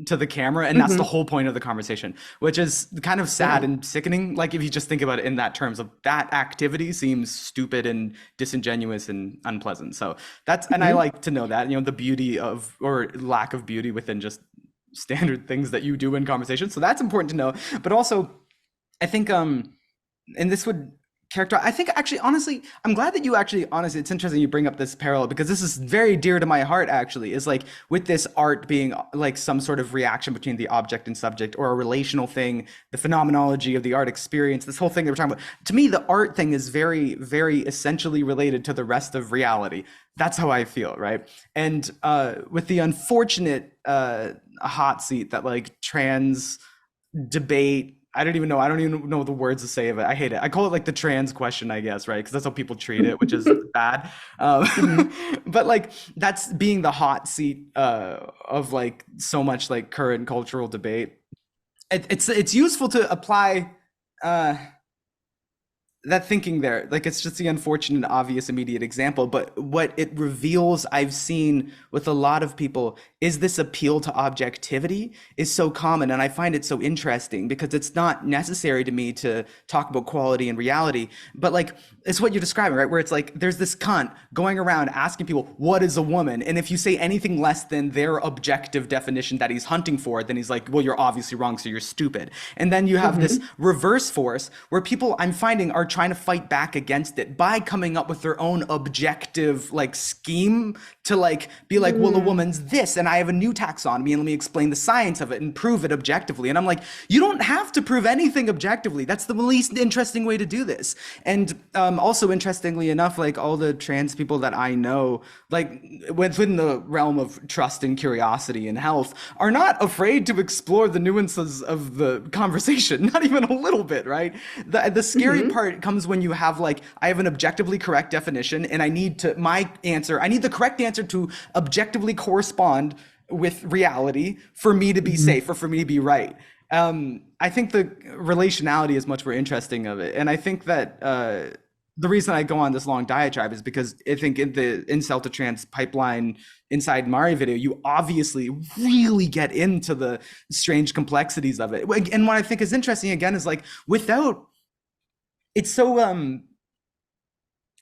to the camera, and that's the Mhm. whole point of the conversation, which is kind of sad Yeah. and sickening. Like if you just think about it in that terms of that activity seems stupid and disingenuous and unpleasant. So that's, and I Mhm. like to know that, the beauty of, or lack of beauty within just standard things that you do in conversation. So that's important to know. But also I think and this would character. I think actually, honestly, I'm glad that you actually, honestly, it's interesting you bring up this parallel because this is very dear to my heart, actually, is like with this art being like some sort of reaction between the object and subject or a relational thing, the phenomenology of the art experience, this whole thing that we're talking about. To me, the art thing is very, very essentially related to the rest of reality. That's how I feel, right? And with the unfortunate hot seat that like trans debate. I don't even know the words to say of it. I hate it. I call it like the trans question, I guess, right? Because that's how people treat it, which is bad. Um, Hmm. but like that's being the hot seat of like so much like current cultural debate. It's useful to apply uh, that thinking there, like it's just the unfortunate obvious immediate example, but what it reveals I've seen with a lot of people is this appeal to objectivity is so common, and I find it so interesting because it's not necessary to me to talk about quality and reality, but like it's what you're describing, right, where it's like there's this cunt going around asking people what is a woman, and if you say anything less than their objective definition that he's hunting for, then he's like, well, you're obviously wrong, so you're stupid. And then you have this Hmm. reverse force where people I'm finding are trying to fight back against it by coming up with their own objective like scheme to like be like, well, a Mm. woman's this and I have a new taxonomy and let me explain the science of it and prove it objectively. And I'm like, you don't have to prove anything objectively. That's the least interesting way to do this. And also interestingly enough, like all the trans people that I know, like within the realm of trust and curiosity and health, are not afraid to explore the nuances of the conversation, not even a little bit, right? The scary Hmm. part comes when you have like, I have an objectively correct definition and I need to, my answer, I need the correct answer to objectively correspond with reality for me to be Hmm. safe or for me to be right. I think the relationality is much more interesting of it. And I think that the reason I go on this long diatribe is because I think in the incel to trans pipeline inside Mari video, you obviously really get into the strange complexities of it. And what I think is interesting again is like without it's so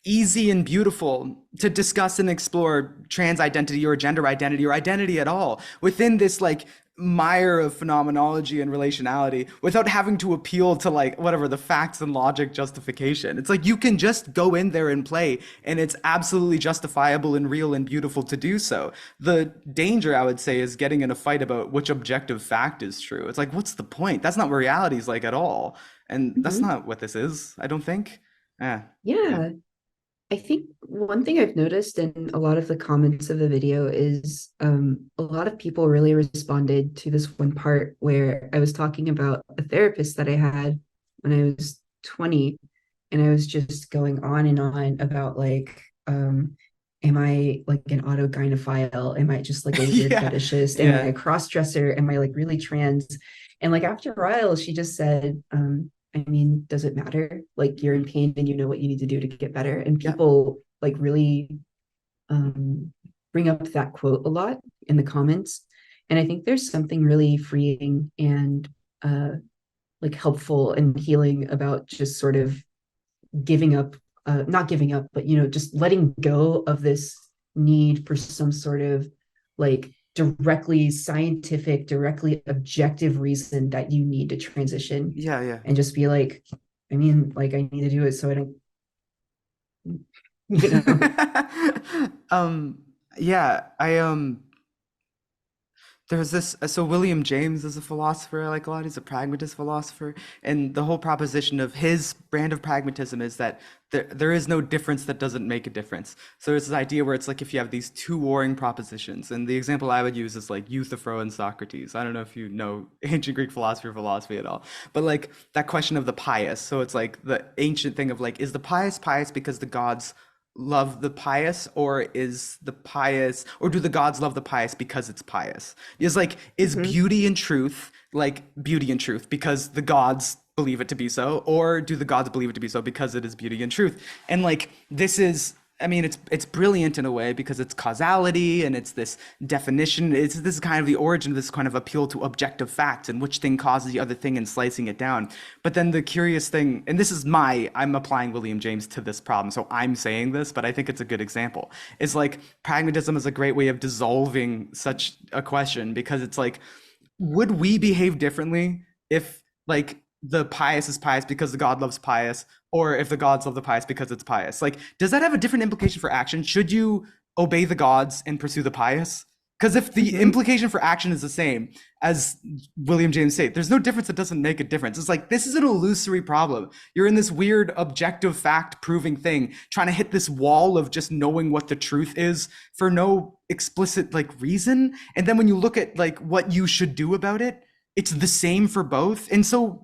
easy and beautiful to discuss and explore trans identity or gender identity or identity at all within this like mire of phenomenology and relationality without having to appeal to like whatever the facts and logic justification. It's like you can just go in there and play and it's absolutely justifiable and real and beautiful to do so. The danger I would say is getting in a fight about which objective fact is true. It's like what's the point? That's not what reality is like at all, and that's Hmm. not what this is, I don't think. Yeah. Yeah. Yeah. I think one thing I've noticed in a lot of the comments of the video is a lot of people really responded to this one part where I was talking about a therapist that I had when I was 20, and I was just going on and on about like, am I like an autogynephile? Am I just like a weird Yeah, fetishist? Am I yeah, a cross dresser? Am I like really trans? And like after a while, she just said, I mean, does it matter? Like you're in mhm, pain and you know what you need to do to get better. And yeah, people like really um, bring up that quote a lot in the comments. And I think there's something really freeing and uh, like helpful and healing about just sort of giving up, not giving up, but just letting go of this need for some sort of like directly scientific, directly objective reason that you need to transition, yeah, yeah. and just be like, I mean, like I need to do it so I don't, you know. um, yeah, there's this, so William James is a philosopher I like a lot. He's a pragmatist philosopher, and the whole proposition of his brand of pragmatism is that there is no difference that doesn't make a difference. So there's this idea where it's like if you have these two warring propositions, and the example I would use is like Euthyphro and Socrates. I don't know if you know ancient Greek philosophy or philosophy at all, but like that question of the pious. So it's like the ancient thing of like, is the pious pious because the gods love the pious, or is the pious, or do the gods love the pious because it's pious? Is like, is Mhm. beauty and truth like beauty and truth because the gods believe it to be so, or do the gods believe it to be so because it is beauty and truth? And like this is, I mean, it's brilliant in a way because it's causality and it's this definition. It's this is kind of the origin of this kind of appeal to objective facts and which thing causes the other thing and slicing it down. But then the curious thing, and this is I'm applying William James to this problem, so I'm saying this, but I think it's a good example. Is like pragmatism is a great way of dissolving such a question because it's like, would we behave differently if like the pious is pious because the god loves pious, or if the gods love the pious because it's pious. Like, does that have a different implication for action? Should you obey the gods and pursue the pious? Because if the Mhm. implication for action is the same as William James said, there's no difference that doesn't make a difference. It's like this is an illusory problem. You're in this weird objective fact proving thing, trying to hit this wall of just knowing what the truth is for no explicit like reason. And then when you look at like what you should do about it, it's the same for both. And so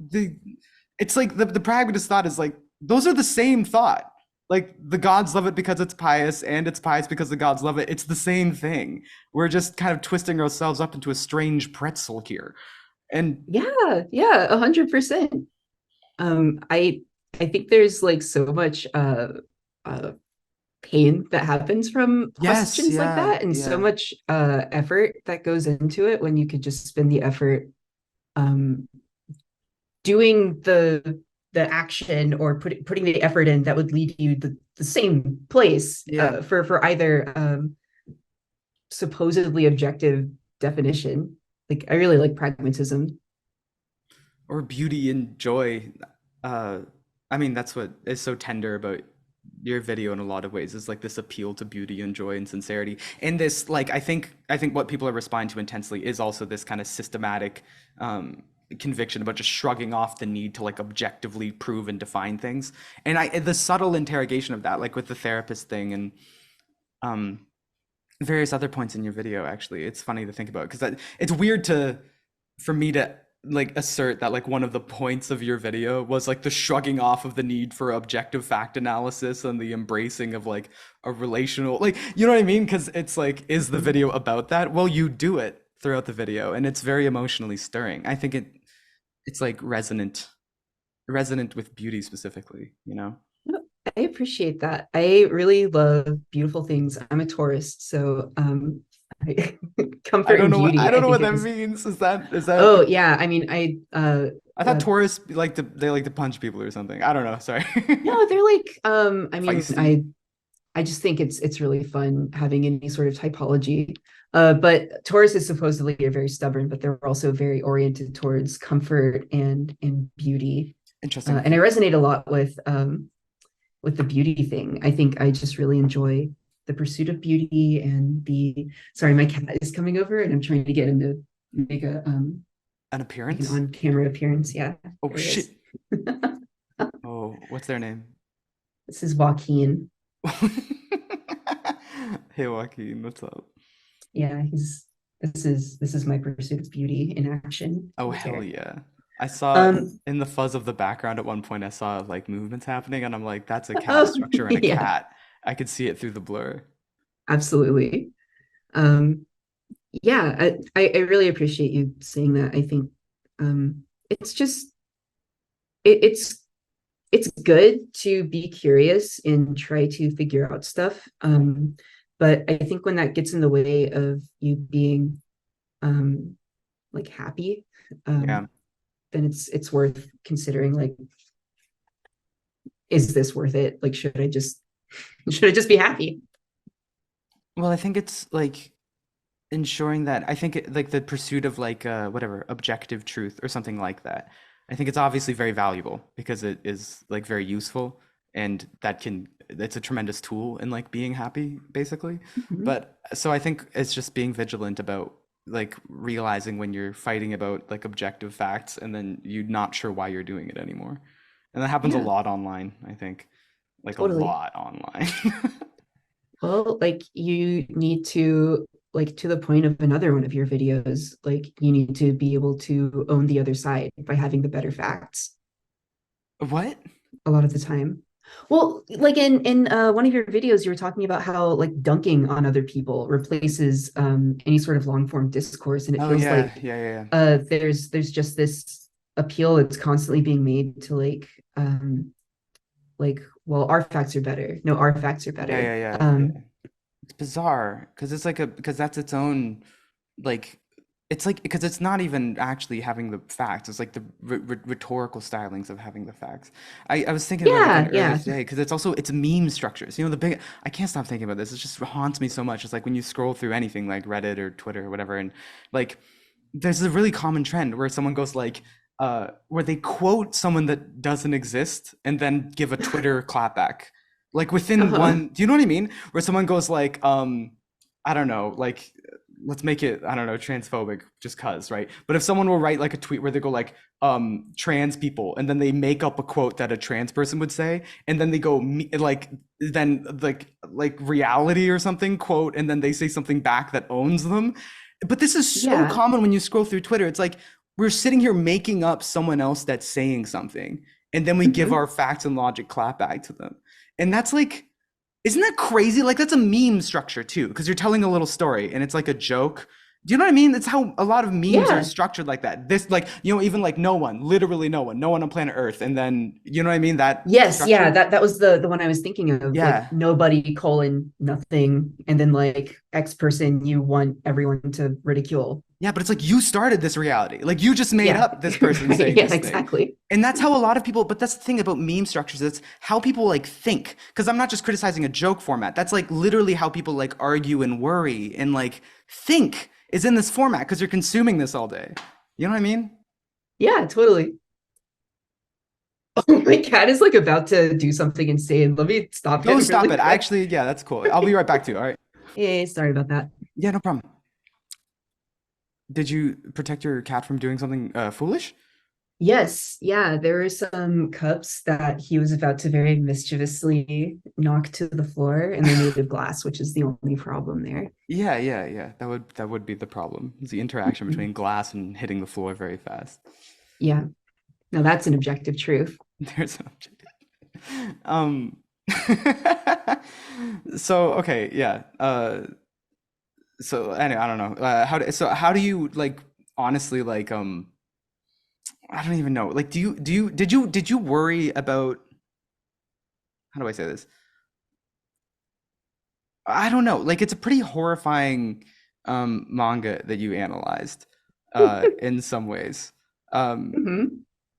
it's like the pragmatist thought is like those are the same thought. Like the gods love it because it's pious and it's pious because the gods love it. It's the same thing. We're just kind of twisting ourselves up into a strange pretzel here. And Yeah, yeah, 100%. I think there's like so much uh pain that happens from yes, questions like yeah, that, and so yeah. much effort that goes into it when you could just spend the effort um doing the action or putting the effort in that would lead you the same place Yeah. for either supposedly objective definition. Like I really like pragmatism. Or beauty and joy. Uh, I mean, that's what is so tender about your video in a lot of ways is like this appeal to beauty and joy and sincerity. And this, like, I think what people are responding to intensely is also this kind of systematic conviction about just shrugging off the need to like objectively prove and define things. And the subtle interrogation of that, like with the therapist thing and um, various other points in your video, actually, it's funny to think about because it's weird to for me to like assert that like one of the points of your video was like the shrugging off of the need for objective fact analysis and the embracing of like a relational like you know what I mean, because it's like is the Mhm. video about that? Well, you do it throughout the video and it's very emotionally stirring. I think it's like resonant with beauty specifically, you know. No, I appreciate that. I really love beautiful things. I'm a Taurus, so comfort and I beauty, don't I know think what are that just. means. Is that Oh yeah, I mean, I thought Taurus like to punch people or something. I don't know, sorry. no, they're like I mean, Feisty. I just think it's really fun having any sort of typology. But Taurus is supposedly are very stubborn, but they're also very oriented towards comfort and beauty. Interesting. And I resonate a lot with the beauty thing. I think I just really enjoy the pursuit of beauty and the. Sorry, my cat is coming over, and I'm trying to get him to make a An like an appearance? on camera appearance. Yeah, Oh there he is. shit. Oh, what's their name? This is Joaquin. Hey Joaquin, what's up? Yeah, he's this is my pursuit of beauty in action Oh right hell there. yeah. I saw Um, in the fuzz of the background at one point I saw like movements happening and I'm like, that's a cat oh structure and a yeah, cat. I could see it through the blur. absolutely. Um, yeah, I really appreciate you saying that. I think it's just it's it's good to be curious and try to figure out stuff. But I think when that gets in the way of you being um like happy, Yeah. um, then it's worth considering like, is this worth it? Like, should I just be happy? Well, I think it's like ensuring that like the pursuit of like whatever objective truth or something like that. I think it's obviously very valuable because it is like very useful and that can it's a tremendous tool in like being happy basically. Mhm. But so I think it's just being vigilant about like realizing when you're fighting about like objective facts and then you're not sure why you're doing it anymore. And that happens a Yeah, lot online, I think. Like a totally. lot online. Well, like you need to, like to the point of another one of your videos, like you need to be able to own the other side by having the better facts What? a lot of the time. Well, like in one of your videos, you were talking about how like dunking on other people replaces any sort of long form discourse, and it Oh feels yeah, like yeah, yeah, yeah. there's just this appeal that's constantly being made to like, well, our facts are better. No, our facts are Yeah, better. yeah, yeah, yeah. It's bizarre because it's like a because that's its own like it's like because it's not even actually having the facts. It's like the rhetorical stylings of having the facts. I was thinking about it again Yeah, earlier yeah. today because it's meme structures. You know the big I can't stop thinking about this. It just haunts me so much. It's like when you scroll through anything like Reddit or Twitter or whatever and like there's a really common trend where someone goes like where they quote someone that doesn't exist and then give a Twitter clapback. Like within Uh-huh. one, do you know what I mean? Where someone goes like, I don't know, like let's make it, I don't know, transphobic just cuz, right? But if someone will write like a tweet where they go like, trans people, and then they make up a quote that a trans person would say, and then they go like then like reality or something quote, and then they say something back that owns them. But this is so Yeah. common when you scroll through Twitter. It's like we're sitting here making up someone else that's saying something, and then we give Hmm. our facts and logic clap back to them. And that's like, isn't that crazy? Like that's a meme structure too, because you're telling a little story and it's like a joke. Do you know what I mean? That's how a lot of memes are Yeah. structured like that. This like, even like no one, literally no one on planet Earth. And then you know what I mean? That Yes, yeah, structure. that was the one I was thinking of, like Yeah. nobody colon nothing, and then like X person you want everyone to ridicule. Yeah, but it's like you started this reality. Like you just made Yeah. up this person Right. saying Yeah, this thing. exactly. And that's how a lot of people, but that's the thing about meme structures. It's how people like think. Because I'm not just criticizing a joke format. That's like literally how people like argue and worry and like think is in this format because you're consuming this all day. You know what I mean? Yeah, totally. Oh, my cat is like about to do something insane. Let me stop Go him stop really it. I quick. actually, yeah, that's cool. I'll be right back to you. All right. Hey, sorry about that. Yeah, no problem. Did you protect your cat from doing something foolish? Yes, yeah, there were some cups that he was about to very mischievously knock to the floor, and they're made of glass, which is the only problem there. Yeah, yeah, yeah. That would be the problem. It's the interaction between glass and hitting the floor very fast. Yeah, now that's an objective truth. There's an objective. Um, so okay, yeah. So anyway, I don't know. How do you like honestly like I don't even know. Like did you worry about how do I say this? I don't know. Like it's a pretty horrifying manga that you analyzed in some ways. Um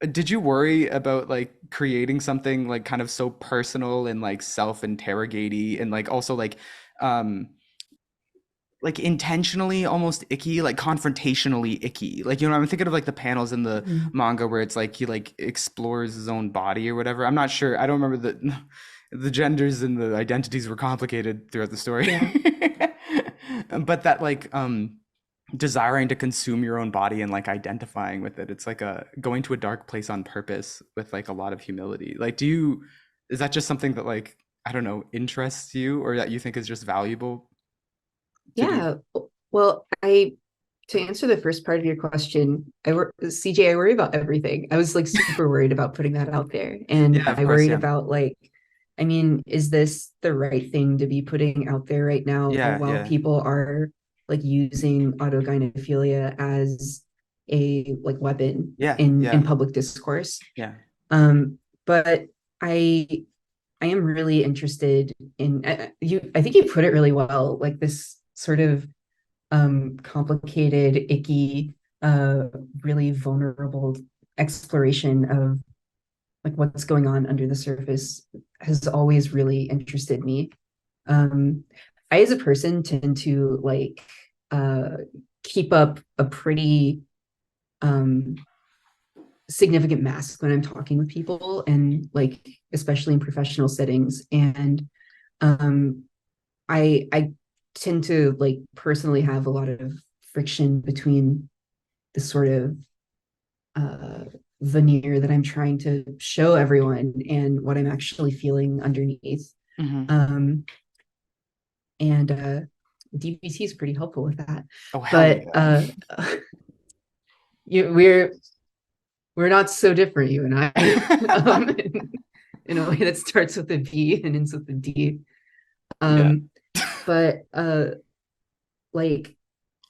Mhm. did you worry about like creating something like kind of so personal and like self-interrogaty and like also um like intentionally almost icky, like confrontationally icky. Like, I'm thinking of like the panels in the Mhm. manga where it's like he like explores his own body or whatever. I'm not sure. I don't remember the genders and the identities were complicated throughout the story. Yeah. But that like desiring to consume your own body and like identifying with it. It's like a going to a dark place on purpose with like a lot of humility. Like is that just something that like I don't know, interests you or that you think is just valuable to do? Yeah. Well, I to answer the first part of your question, CJ, I worry about everything. I was like super worried about putting that out there. And Yeah, of I course, worried yeah. about like, I mean, is this the right thing to be putting out there right now Yeah, while yeah. people are like using autogynephilia as a like weapon Yeah, in yeah, public discourse? yeah. But I I am really interested in you. I think you put it really well. Like this sort of complicated, icky, uh, really vulnerable exploration of like what's going on under the surface has always really interested me. Um, I, as a person, tend to like uh, keep up a pretty um, significant mask when I'm talking with people, and like especially in professional settings. And um, I tend to like personally have a lot of friction between the sort of uh, veneer that I'm trying to show everyone and what I'm actually feeling underneath. Hmm. Um, and DBT is pretty helpful with that. Oh, hell But yeah. you, we're not so different, you and I, in a way that starts with a B and ends with a D. Yeah. Um, but like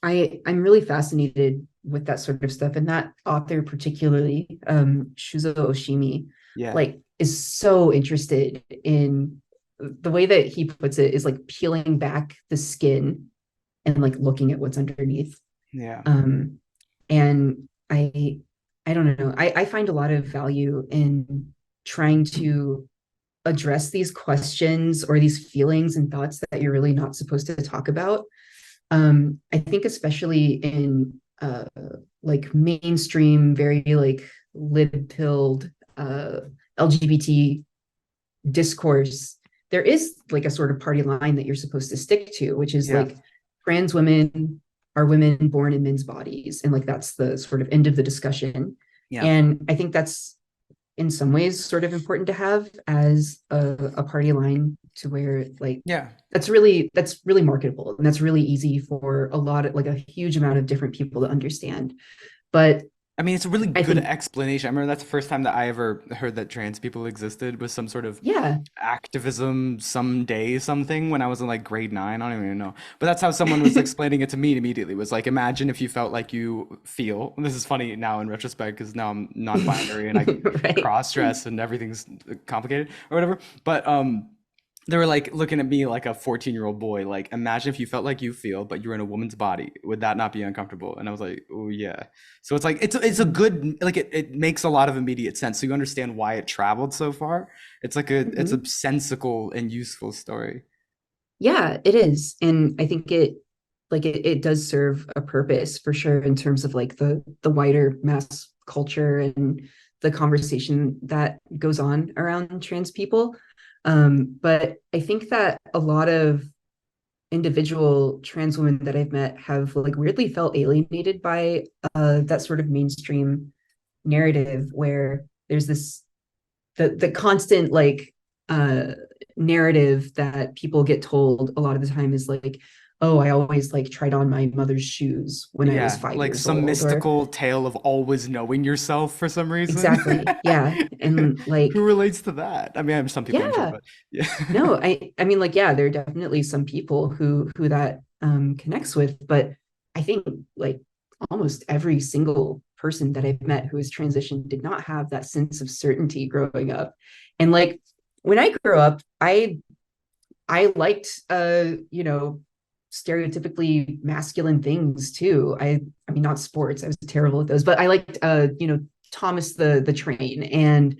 I'm really fascinated with that sort of stuff, and that author particularly, Shuzo Oshimi, Yeah. like is so interested in the way that he puts it is like peeling back the skin and like looking at what's underneath. Yeah. Um, and I don't know. I find a lot of value in trying to address these questions or these feelings and thoughts that you're really not supposed to talk about. I think especially in uh like mainstream, very like lid-pilled LGBT discourse, there is like a sort of party line that you're supposed to stick to, which is Yeah. like trans women are women born in men's bodies. And like that's the sort of end of the discussion. Yeah. And I think that's in some ways sort of important to have as a party line to where like Yeah. that's really marketable and that's really easy for a lot of like a huge amount of different people to understand. But I mean, it's a really I good think, explanation. I remember that's the first time that I ever heard that trans people existed was some sort of yeah. activism someday something when I was in like grade nine. I don't even know. But that's how someone was explaining it to me immediately. Was like, imagine if you felt like you feel. This is funny now in retrospect because now I'm non-binary and I Right. cross-dress and everything's complicated or whatever. But they were like looking at me like a 14-year-old boy. Like, imagine if you felt like you feel, but you're in a woman's body. Would that not be uncomfortable? And I was like, oh yeah. So it's like it's a good like it makes a lot of immediate sense. So you understand why it traveled so far. It's like it's a Mhm. sensical and useful story. Yeah, it is. And I think it does serve a purpose for sure in terms of like the wider mass culture and the conversation that goes on around trans people. But I think that a lot of individual trans women that I've met have like weirdly felt alienated by that sort of mainstream narrative where there's this the constant like uh narrative that people get told a lot of the time is like, oh, I always like tried on my mother's shoes when I was Yeah, five like years some old, or mystical tale of always knowing yourself for some reason. exactly, yeah. And Who like, relates to that? I mean, some people, I'm sure, yeah, but yeah. no, I mean, like, yeah, there are definitely some people who that connects with, but I think like almost every single person that I've met who has transitioned did not have that sense of certainty growing up. And like when I grew up, I liked stereotypically masculine things too. I mean not sports. I was terrible at those, but I liked Thomas the Train, and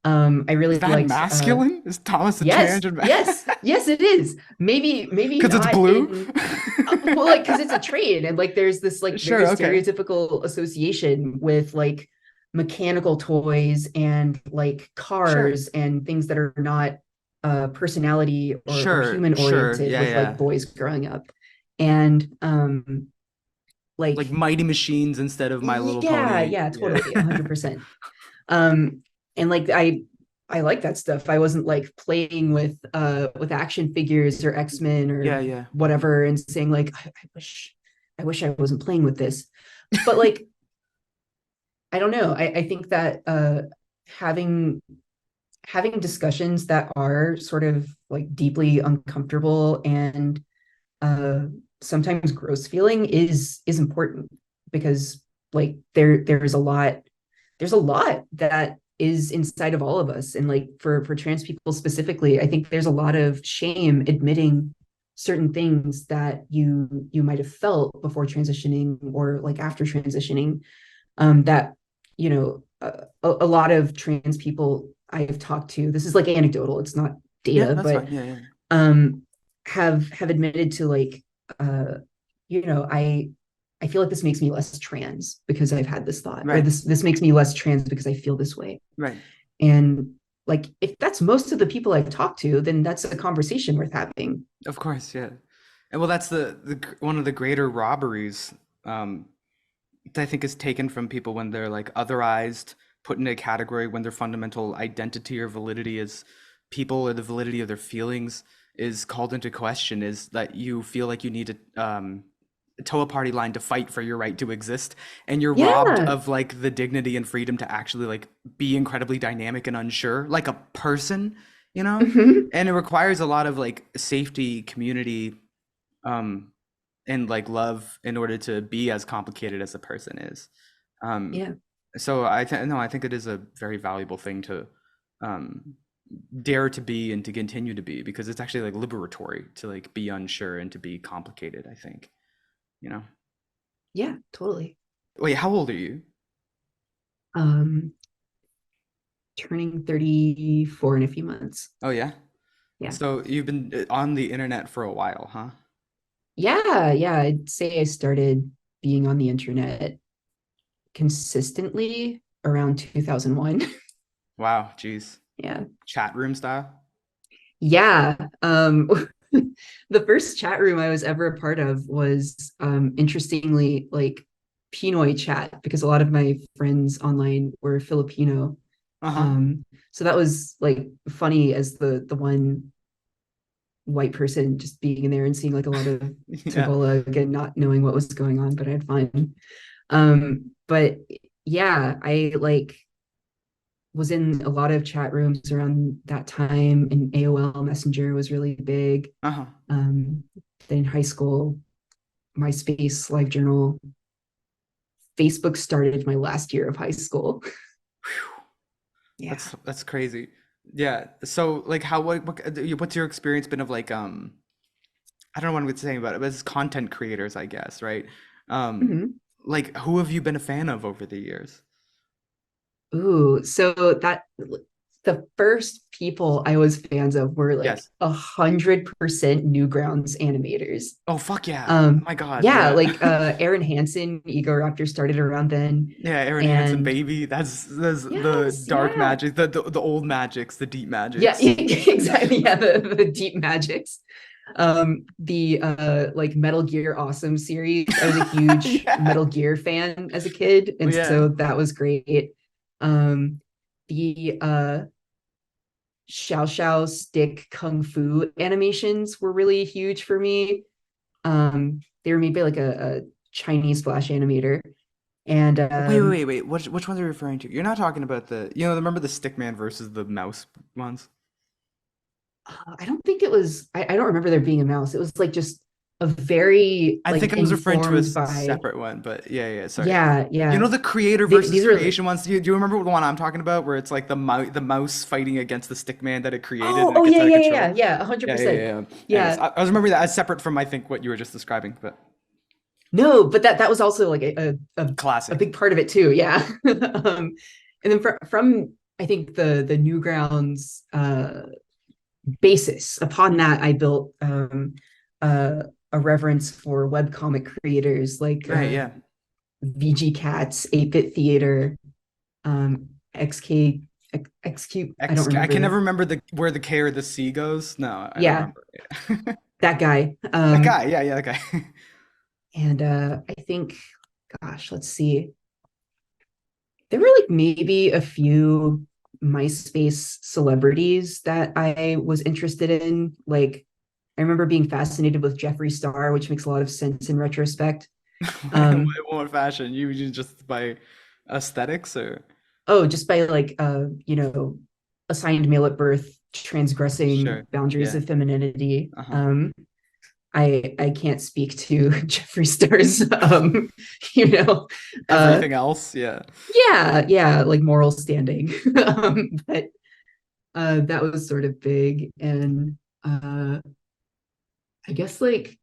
I Is really that liked masculine? Is Thomas the Train yes, Engine yes, yes, it is. Maybe because it's not blue? in well, like because it's a train and like there's this like very Sure, okay. stereotypical association with like mechanical toys and like Sure. cars and things that are not personality or Sure, human sure. oriented Yeah, with like yeah. boys growing up. And Like like Mighty Machines instead of My Little yeah, Pony. yeah, Yeah. totally, 100%. um and like I like that stuff. I wasn't like playing with action figures or X-Men or Yeah, yeah. whatever and saying like I wish I wasn't playing with this. But like I don't know. I think that having having discussions that are sort of like deeply uncomfortable and uh sometimes gross feeling is important, because like there's a lot that is inside of all of us, and like for trans people specifically, I think there's a lot of shame admitting certain things that you might have felt before transitioning or like after transitioning, that a lot of trans people I've talked to, this is like anecdotal, it's not Yeah, data, that's but fine. Yeah, yeah. um have admitted to like uh I feel like this makes me less trans because I've had this thought, or Right, this makes me less trans because I feel this way. right. And like if that's most of the people I've talked to, then that's a conversation worth having. Of course, yeah. And well, that's one of the greater robberies that I think is taken from people when they're like otherized, put in a category when their fundamental identity or validity as people or the validity of their feelings is called into question, is that you feel like you need to toe a party line to fight for your right to exist, and you're robbed Yeah. of like the dignity and freedom to actually like be incredibly dynamic and unsure like a person, you know? Hmm. And it requires a lot of like safety, community, um and like love in order to be as complicated as a person is. Um, Yeah. so I think no, I think it is a very valuable thing to um, dare to be and to continue to be, because it's actually like liberatory to like be unsure and to be complicated, I think, you know. Yeah, totally. Wait, how old are you? um Turning 34 in a few months. Oh yeah. Yeah. So you've been on the internet for a while, huh? Yeah, I'd say I started being on the internet consistently around 2001. Wow, geez. Yeah. Chat room style? Yeah. The first chat room I was ever a part of was interestingly like Pinoy chat because a lot of my friends online were Filipino. Uh-huh. So that was like funny as the one white person just being in there and seeing like a lot of Yeah. Tagalog and not knowing what was going on, but I had fun. But yeah, I like was in a lot of chat rooms around that time, and AOL Messenger was really big. Uh-huh. Um, then in high school, MySpace, LiveJournal, Facebook started my last year of high school. Yeah. That's crazy. Yeah. So like how what's your experience been of like I don't know what I'm saying about it, but it's content creators, I guess, right? Um Mhm. like who have you been a fan of over the years? Ooh, so that the first people I was fans of were like Yes. 100% Newgrounds animators. Oh fuck yeah. Oh my God. Yeah, Yeah. like Aaron Hansen, Ego Raptor started around then. Yeah, Aaron Hansen And baby. That's the yes, dark yeah. magic, the old magics, the deep Yeah, magics. exactly. Yeah, the deep magics. The like Metal Gear Awesome series. I was a huge Yeah. Metal Gear fan as a kid, Oh and yeah. so that was great. Um, the Xiao Xiao stick kung fu animations were really huge for me. They were made by like a Chinese flash animator. And Wait. Which ones are you referring to? You're not talking about remember the Stickman versus the mouse ones? I don't think it was, I don't remember there being a mouse. It was like just a very I think like I was referring to a informed by, separate one, but yeah, sorry. yeah, You yeah. know the creator versus These are like, creation ones? Do you remember the one I'm talking about where it's like the mouse fighting against the Stickman that it created and it oh gets yeah, out of yeah, yeah, control? yeah, yeah, 100%. Yeah. Anyways, Yeah. I was remembering that as separate from I think what you were just describing, but No, but that was also like a classic. big part of it too. Yeah. And then from I think the Newgrounds basis. Upon that, I built a reverence for webcomic creators like Right, yeah. VG Cats, 8-Bit Theater, XK, XQ. I don't I can never remember. remember the where the K or the C goes. No, I don't Yeah, remember. Yeah. that guy. That guy, yeah, that guy. And I think, gosh, let's see. There were like maybe a few MySpace celebrities that I was interested in. Like, I remember being fascinated with Jeffree Star, which makes a lot of sense in retrospect. Why Um, won't fashion? You just by aesthetics or oh, just by like assigned male at birth, transgressing sure. boundaries Yeah. of femininity. Uh-huh. I can't speak to Jeffree Star's you know, uh Everything else, yeah. yeah, like moral standing. But that was sort of big. And I guess like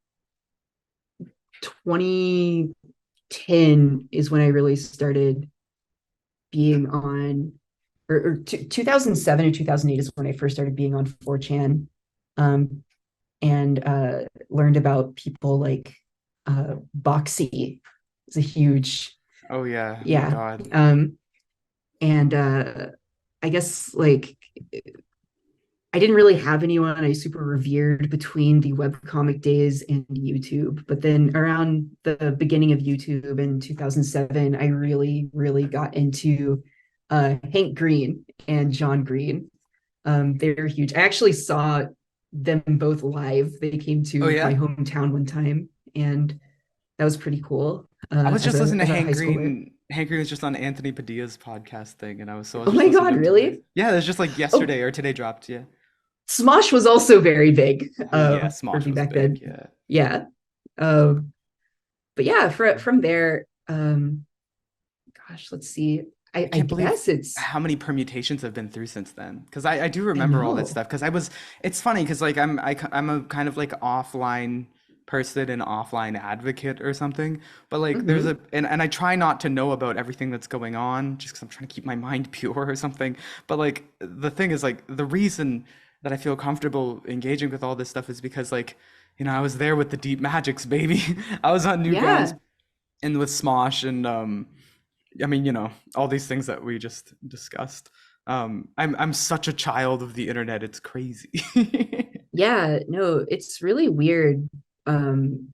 2010 is when I really started being on, or 2007 and 2008 is when I first started being on 4chan, um, and learned about people like Boxy. It's a huge, Oh yeah, my yeah. God. And I guess like I didn't really have anyone I super revered between the webcomic days and YouTube. But then around the beginning of YouTube in 2007, I really, really got into Hank Green and John Green. They're huge. I actually saw them both live. They came Oh to my yeah? hometown one time, and that was pretty cool I was just listening to as a Hank high schooler. Green. Hank Green was just on Anthony Padilla's podcast thing, and I was Oh just my listening to God, him today. really? Yeah, it was just like Oh, yesterday or today dropped, yeah. Smosh was also very big Oh yeah, for Smosh me was back big, then. yeah. Yeah. Um, but yeah, from there, gosh, let's see. I I can't believe guess it's, how many permutations I've been through since then. Because I do I remember all that know. stuff. Because it's funny because like I'm a kind of like offline person and offline advocate or something. But like Hmm. and I try not to know about everything that's going on just because I'm trying to keep my mind pure or something. But like the thing is like the reason that I feel comfortable engaging with all this stuff is because like I was there with the deep magics, baby. I was on Newgrounds Yeah. and with Smosh and I mean, all these things that we just discussed. I'm such a child of the internet. It's crazy. Yeah, no, it's really weird. Um,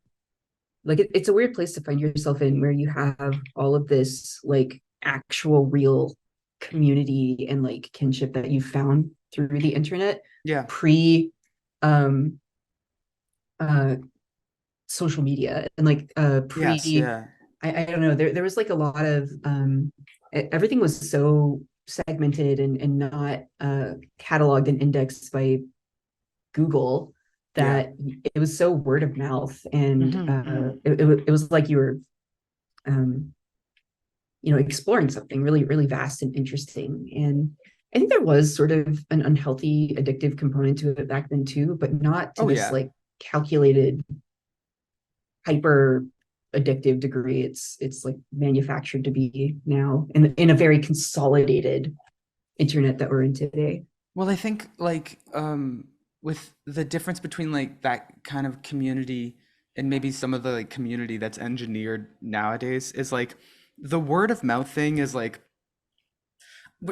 like it's a weird place to find yourself in where you have all of this like actual real community and like kinship that you found through the internet Yeah. pre um uh social media and like Yes. pre Yeah. I don't know, there was like a lot of everything was so segmented and not cataloged and indexed by Google Yeah. that it was so word of mouth, and Hmm. Hmm. it was like you were um, exploring something really really vast and interesting. And I think there was sort of an unhealthy addictive component to it back then too, but not to Oh this yeah. like calculated hyper addictive degree it's like manufactured to be now in a very consolidated internet that we're in today. Well, I think like with the difference between like that kind of community and maybe some of the like community that's engineered nowadays is like the word of mouth thing is like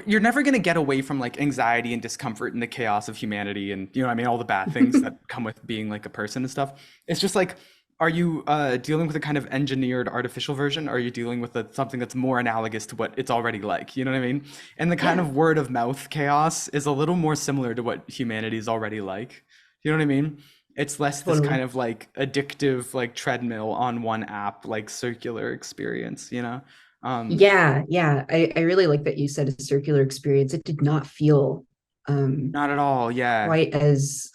you're never going to get away from like anxiety and discomfort and the chaos of humanity and what I mean, all the bad things that come with being like a person and stuff. It's just like, are you dealing with a kind of engineered artificial version, or are you dealing with something that's more analogous to what it's already like? You know what I mean? And the kind Yeah, of word of mouth chaos is a little more similar to what humanity is already like. You know what I mean? It's less this kind totally. of like addictive like treadmill on one app like circular experience. Um, Yeah, I really like that you said a circular experience. It did not feel um Not at all. Yeah. quite as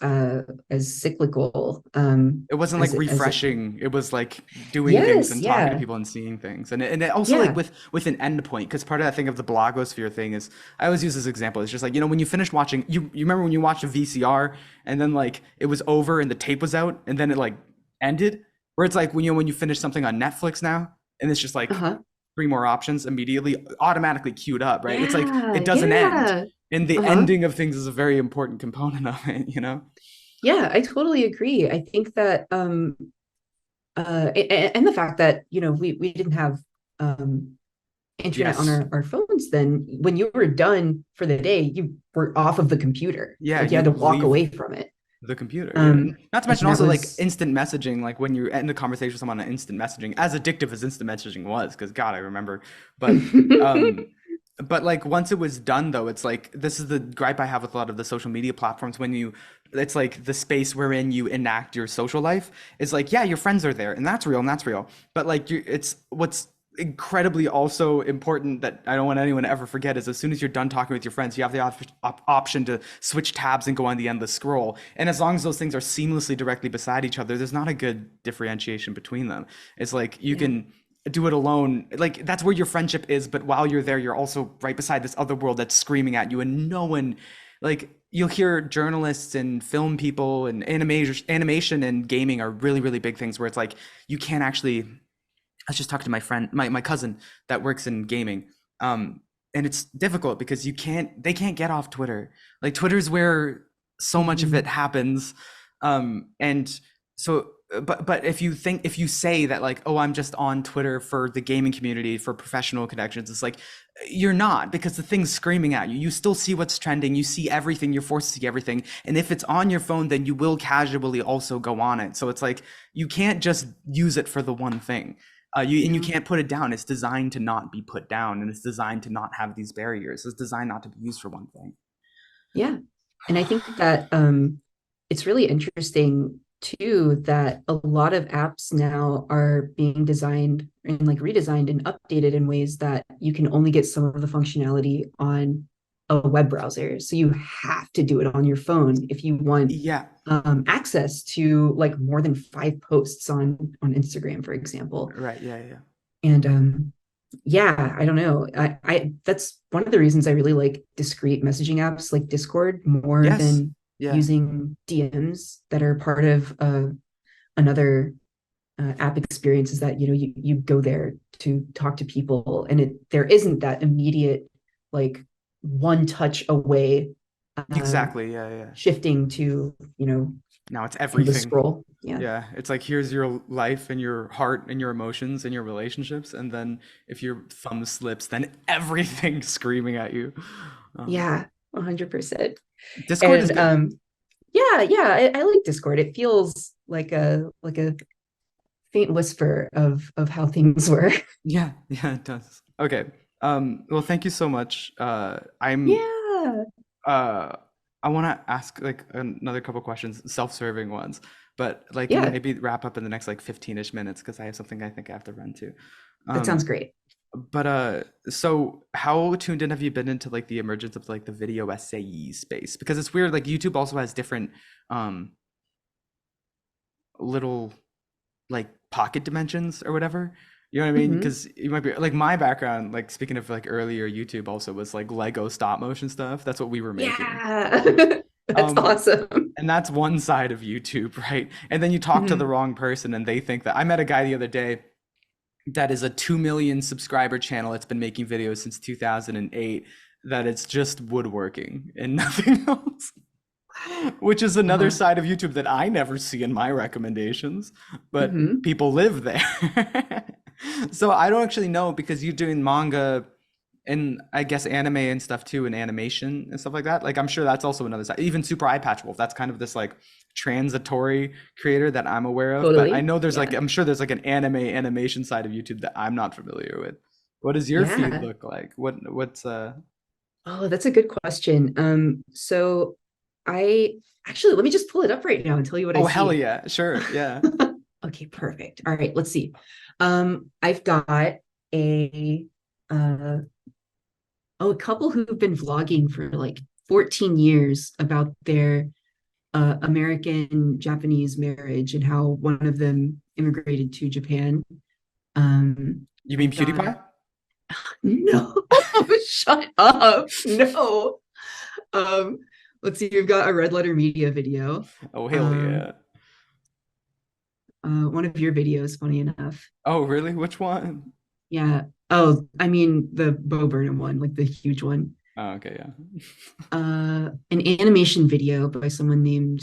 cyclical It wasn't like as it refreshing. It was like doing things yes, and talking to yeah. people and seeing things. And it also like Yeah. with an endpoint, because part of that thing of the blogosphere thing is I always use this example. It's just like, when you finish watching, you remember when you watched a VCR and then like it was over and the tape was out and then it like ended? Where it's like when you finish something on Netflix now and it's just like Uh-huh. three more options immediately automatically queued up, right? It's like Yeah, it doesn't end. yeah. And the Uh-huh. ending of things is a very important component of it. Yeah, I totally agree. I think that and the fact that, we didn't have internet on Yes. our phones, then when you were done for the day, you were off of the computer. Yeah, Like you had you to walk leave away from it. the computer, yeah. Um, Not to and mention that also like was instant messaging, like when you end a conversation with someone on instant messaging, as addictive as instant messaging was, because God, I remember. But um but like once it was done though, it's like this is the gripe I have with a lot of the social media platforms when it's like the space wherein you enact your social life is like, yeah, your friends are there and that's real and that's real. But like it's what's incredibly also important that I don't want anyone to ever forget is as soon as you're done talking with your friends, you have the option to switch tabs and go on the endless scroll. And as long as those things are seamlessly directly beside each other, there's not a good differentiation between them. It's like you yeah. can do it alone. Like that's where your friendship is, but while you're there, you're also right beside this other world that's screaming at you, and no one, like you'll hear journalists and film people and animation and gaming are really, really big things where it's like you can't actually I was just talking to my friend, my cousin that works in gaming. And it's difficult because they can't get off Twitter. Like Twitter's where so much of it Mhm. happens. And so, but if you say that like, oh, I'm just on Twitter for the gaming community, for professional connections, it's like, you're not, because the thing's screaming at you. You still see what's trending. You see everything. You're forced to see everything. And if it's on your phone, then you will casually also go on it. So it's like, you can't just use it for the one thing. You No. can't put it down. It's designed to not be put down, and it's designed to not have these barriers. It's designed not to be used for one thing. Yeah. And I think that it's really interesting too that a lot of apps now are being designed and like redesigned and updated in ways that you can only get some of the functionality on a web browser. So you have to do it on your phone if you want Yeah, access to like more than 5 posts on Instagram, for example. right. Yeah, yeah. And yeah, I don't know. I that's one of the reasons I really like discrete messaging apps like Discord more Yes. than Yeah. using DMs that are part of another app experience. Is that you go there to talk to people, and there isn't that immediate like one touch away uh, Exactly. Yeah, yeah. shifting to, Now it's endless everything. scroll. Yeah. Yeah, it's like here's your life and your heart and your emotions and your relationships, and then if your thumb slips, then everything screaming at you. Um, Yeah, 100%. Discord is And good. yeah, yeah, I like Discord. It feels like a faint whisper of how things were. Yeah, yeah, it does. Okay. Well, thank you so much. Yeah. Uh, I want to ask like another couple questions, self-serving ones, but like can Yeah, maybe wrap up in the next like 15-ish minutes because I have something I think I have to run to. that sounds Um, great. but so how tuned in have you been into like the emergence of like the video essay space? Because it's weird, like YouTube also has different um little like pocket dimensions or whatever. You know what I mean? Hmm. Because you might be like my background, like speaking of like earlier YouTube also was like Lego stop motion stuff. That's what we were making. Yeah. That's Um, awesome. and that's one side of YouTube, right? And then you talk to the Hmm. wrong person and they think that I met a guy the other day that is a 2 million subscriber channel that's been making videos since 2008 that it's just woodworking and nothing else. Which is another Uh, side of YouTube that I never see in my recommendations, but hmm. people live there. So I don't actually know because you're doing manga and I guess anime and stuff too, and animation and stuff like that. Like I'm sure that's also another side. Even Super Eye Patch Wolf, that's kind of this like transitory creator that I'm aware of. But I Totally. know there's like Yeah. I'm sure there's like an anime animation side of YouTube that I'm not familiar with. What does your feed Yeah. look like? What's Oh, that's a good question. So I actually let me just pull it up right now and tell you what I oh hell see. yeah, sure, yeah. Okay, perfect. All right, let's see. I've got a uh a couple who've been vlogging for like 14 years about their American Japanese marriage and how one of them immigrated to Japan. You mean I've got PewDiePie? no, shut up. No. Um, let's see, we've got a Red Letter Media video. Oh hell Um, yeah. one of your videos, funny enough. Oh really? Which one? Yeah. Oh, I mean the Bo Burnham one, like the huge one. Oh, okay, yeah. An animation video by someone named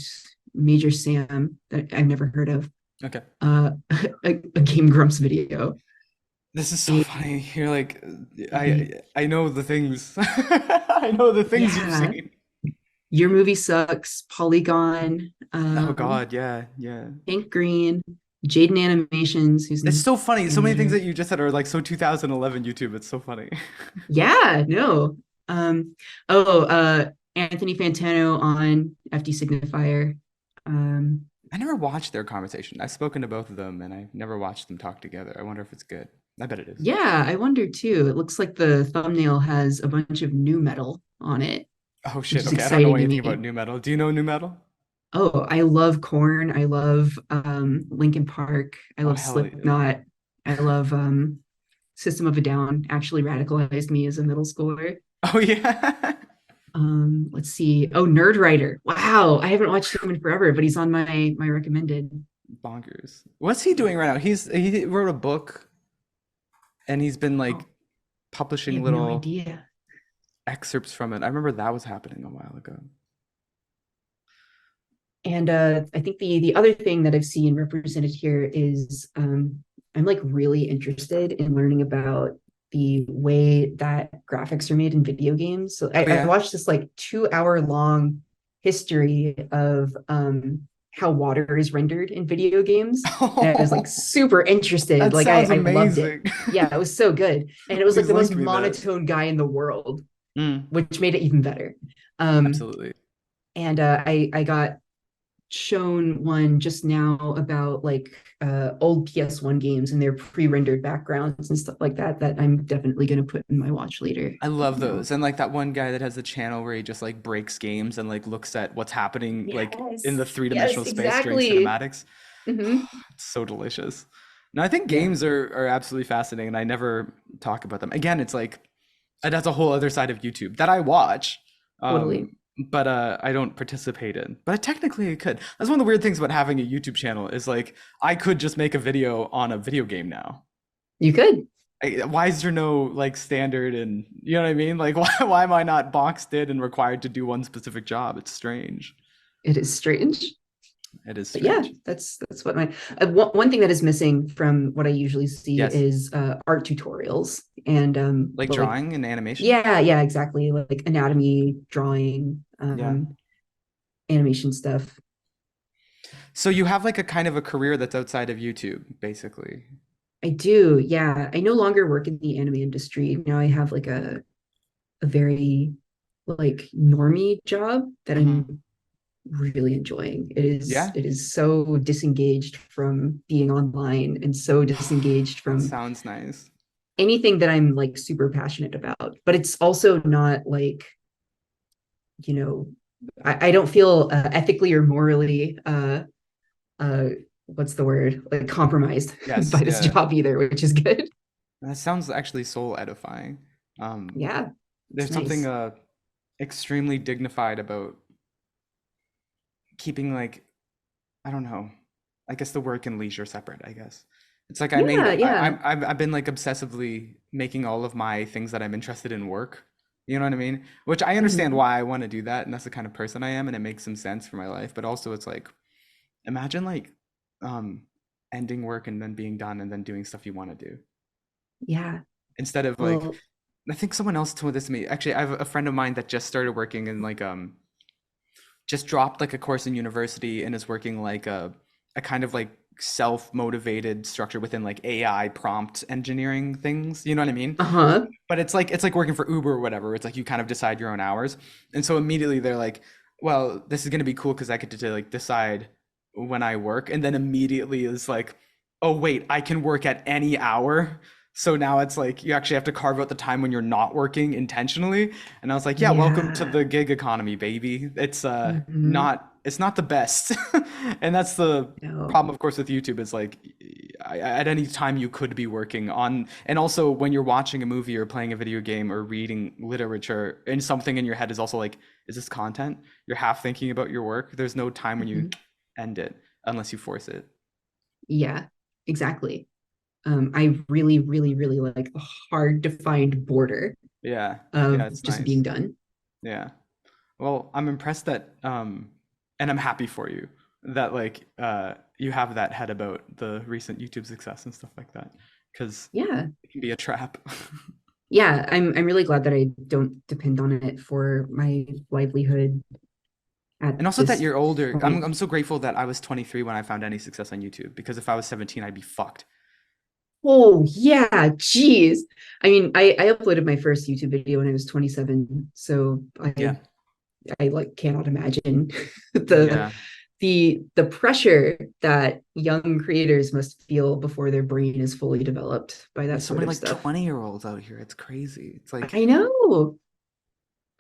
Major Sam that I've never heard of. Okay. A Game Grumps video. This is so A, funny. You're like, a I know the things. I know the things you've yeah, seen. Your Movie Sucks, Polygon, Oh God, yeah, yeah. Pink Green, Jaden Animations, who's It's an so funny. So many things animator. that you just said are like so 2011 YouTube. It's so funny. Yeah, no. Um, oh, Anthony Fantano on FD Signifier. Um, I never watched their conversation. I've spoken to both of them and I never watched them talk together. I wonder if it's good. I bet it is. yeah, I wonder too. It looks like the thumbnail has a bunch of new metal on it, Oh which shit. is Okay, I don't know exciting to anything about me. new metal. Do you know new metal? Oh, I love Korn. I love Linkin Park. I Oh love hell yeah. Slipknot. I love System of a Down. Actually radicalized me as a middle schooler. Oh yeah. Let's see. Oh, Nerd Writer. Wow, I haven't watched him in forever, but he's on my recommended. Bonkers. What's he doing right now? He wrote a book and he's been like Oh, I publishing have no little idea. excerpts from it. I remember that was happening a while ago. And I think the other thing that I've seen represented here is I'm like really interested in learning about the way that graphics are made in video games. So Oh I yeah. watched this like 2 hour long history of how water is rendered in video games. And I was like Oh, super interested. that Like sounds I loved it. amazing. Yeah, it was so good. And it was like Please the most link me that. monotone guy in the world, Mm, which made it even better. Um, absolutely. and I got shown one just now about like old PS1 games and their pre-rendered backgrounds and stuff like that that I'm definitely going to put in my watch later I love now. those. And like that one guy that has the channel where he just like breaks games and like looks at what's happening like in Yes. the Yes, three-dimensional space during exactly. cinematics. Hmm. It's so delicious. No, I think Yeah, games are absolutely fascinating and I never talk about them. Again, it's like that's a whole other side of YouTube that I watch, totally. but I don't participate in. But technically, I could. That's one of the weird things about having a YouTube channel is like I could just make a video on a video game now. You could. Why is there no like standard and you know what I mean? Like why am I not boxed in and required to do one specific job? It's strange. It is strange. It is But yeah, strange. that's what my one thing that is missing from what I usually see Yes. is art tutorials and Like like drawing and animation? yeah, exactly, like anatomy, drawing, Yeah. animation stuff. So you have like a kind of a career that's outside of YouTube, basically. I do, yeah. I no longer work in the anime industry. Now I have like a very like normie job that Hmm. I'm really enjoying. Yeah, It is so disengaged from being online and so disengaged that from sounds nice. anything that I'm like super passionate about. But it's also not like, you know, I don't feel ethically or morally uh what's the word? Like compromised Yes, by this yeah. job either, which is good. That sounds actually soul edifying. Um, Yeah, it's there's something nice. extremely dignified about keeping like I don't know. I guess the work and leisure separate, I guess. It's like Yeah, yeah. I've been like obsessively making all of my things that I'm interested in work. You know what I mean? Which I understand Mhm. why I want to do that, and that's the kind of person I am, and it makes some sense for my life. But also, it's like imagine like um ending work and then being done and then doing stuff you want to do Yeah. instead of like Well, I think someone else told this to me. Actually, I have a friend of mine that just started working in like just dropped like a course in university and is working like a kind of like self-motivated structure within like AI prompt engineering things. You know what I mean? uh-huh. But it's like working for Uber or whatever. It's like you kind of decide your own hours. And so immediately they're like, well, this is gonna be cool because I get to like decide when I work. And then immediately is like, oh wait, I can work at any hour. So now it's like you actually have to carve out the time when you're not working intentionally. And I was like, yeah, welcome to Yeah. the gig economy, baby. It's Hmm. it's not the best. And that's the problem, No. of course, with YouTube is like at any time you could be working on, and also when you're watching a movie or playing a video game or reading literature, and something in your head is also like, is this content? You're half thinking about your work. There's no time when you Hmm. end it unless you force it. Yeah, exactly. I really, really, really like a hard defined border Yeah, yeah, of it's just being nice. done. Yeah. Well, I'm impressed that and I'm happy for you that like you have that head about the recent YouTube success and stuff like that because Yeah. it can be a trap. Yeah, I'm really glad that I don't depend on it for my livelihood at And also that this you're older. point. I'm so grateful that I was 23 when I found any success on YouTube because if I was 17, I'd be fucked. Oh yeah, geez. I mean, I uploaded my first YouTube video when I was 27, so Yeah. I like cannot imagine Yeah. the pressure that young creators must feel before their brain is fully developed by that There's so sort many of like stuff. 20-year-olds out here. It's crazy. It's like I know.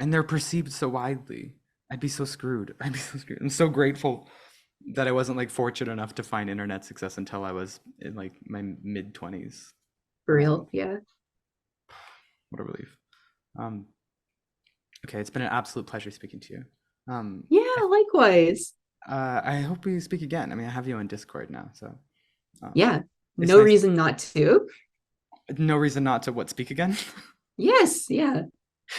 and they're perceived so widely. I'd be so screwed. I'd be so screwed. I'm so grateful that I wasn't like fortunate enough to find internet success until I was in like my mid 20s. For real. Yeah. What a relief. Um, okay, it's been an absolute pleasure speaking to you. Um, Yeah, likewise. I hope we speak again. I mean, I have you on Discord now, so um, Yeah. it's No nice. reason not to. No reason not to what speak again. Yes, yeah.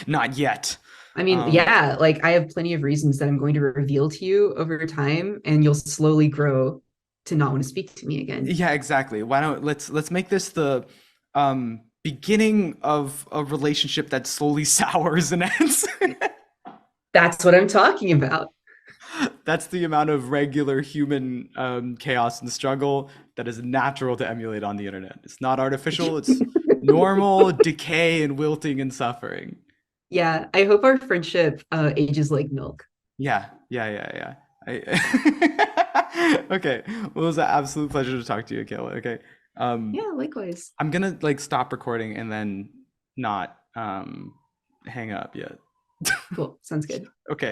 Not yet. I mean, Um, yeah, like I have plenty of reasons that I'm going to reveal to you over time, and you'll slowly grow to not want to speak to me again. yeah, exactly. Why don't let's make this the beginning of a relationship that slowly sours and ends. That's what I'm talking about. That's the amount of regular human chaos and struggle that is natural to emulate on the internet. It's not artificial, it's normal decay and wilting and suffering. Yeah, I hope our friendship ages like milk. Yeah, yeah. Okay. Well, it was an absolute pleasure to talk to you, Kayla. Okay. Yeah, likewise. I'm gonna like stop recording and then not hang up yet. Cool. Sounds good. Okay.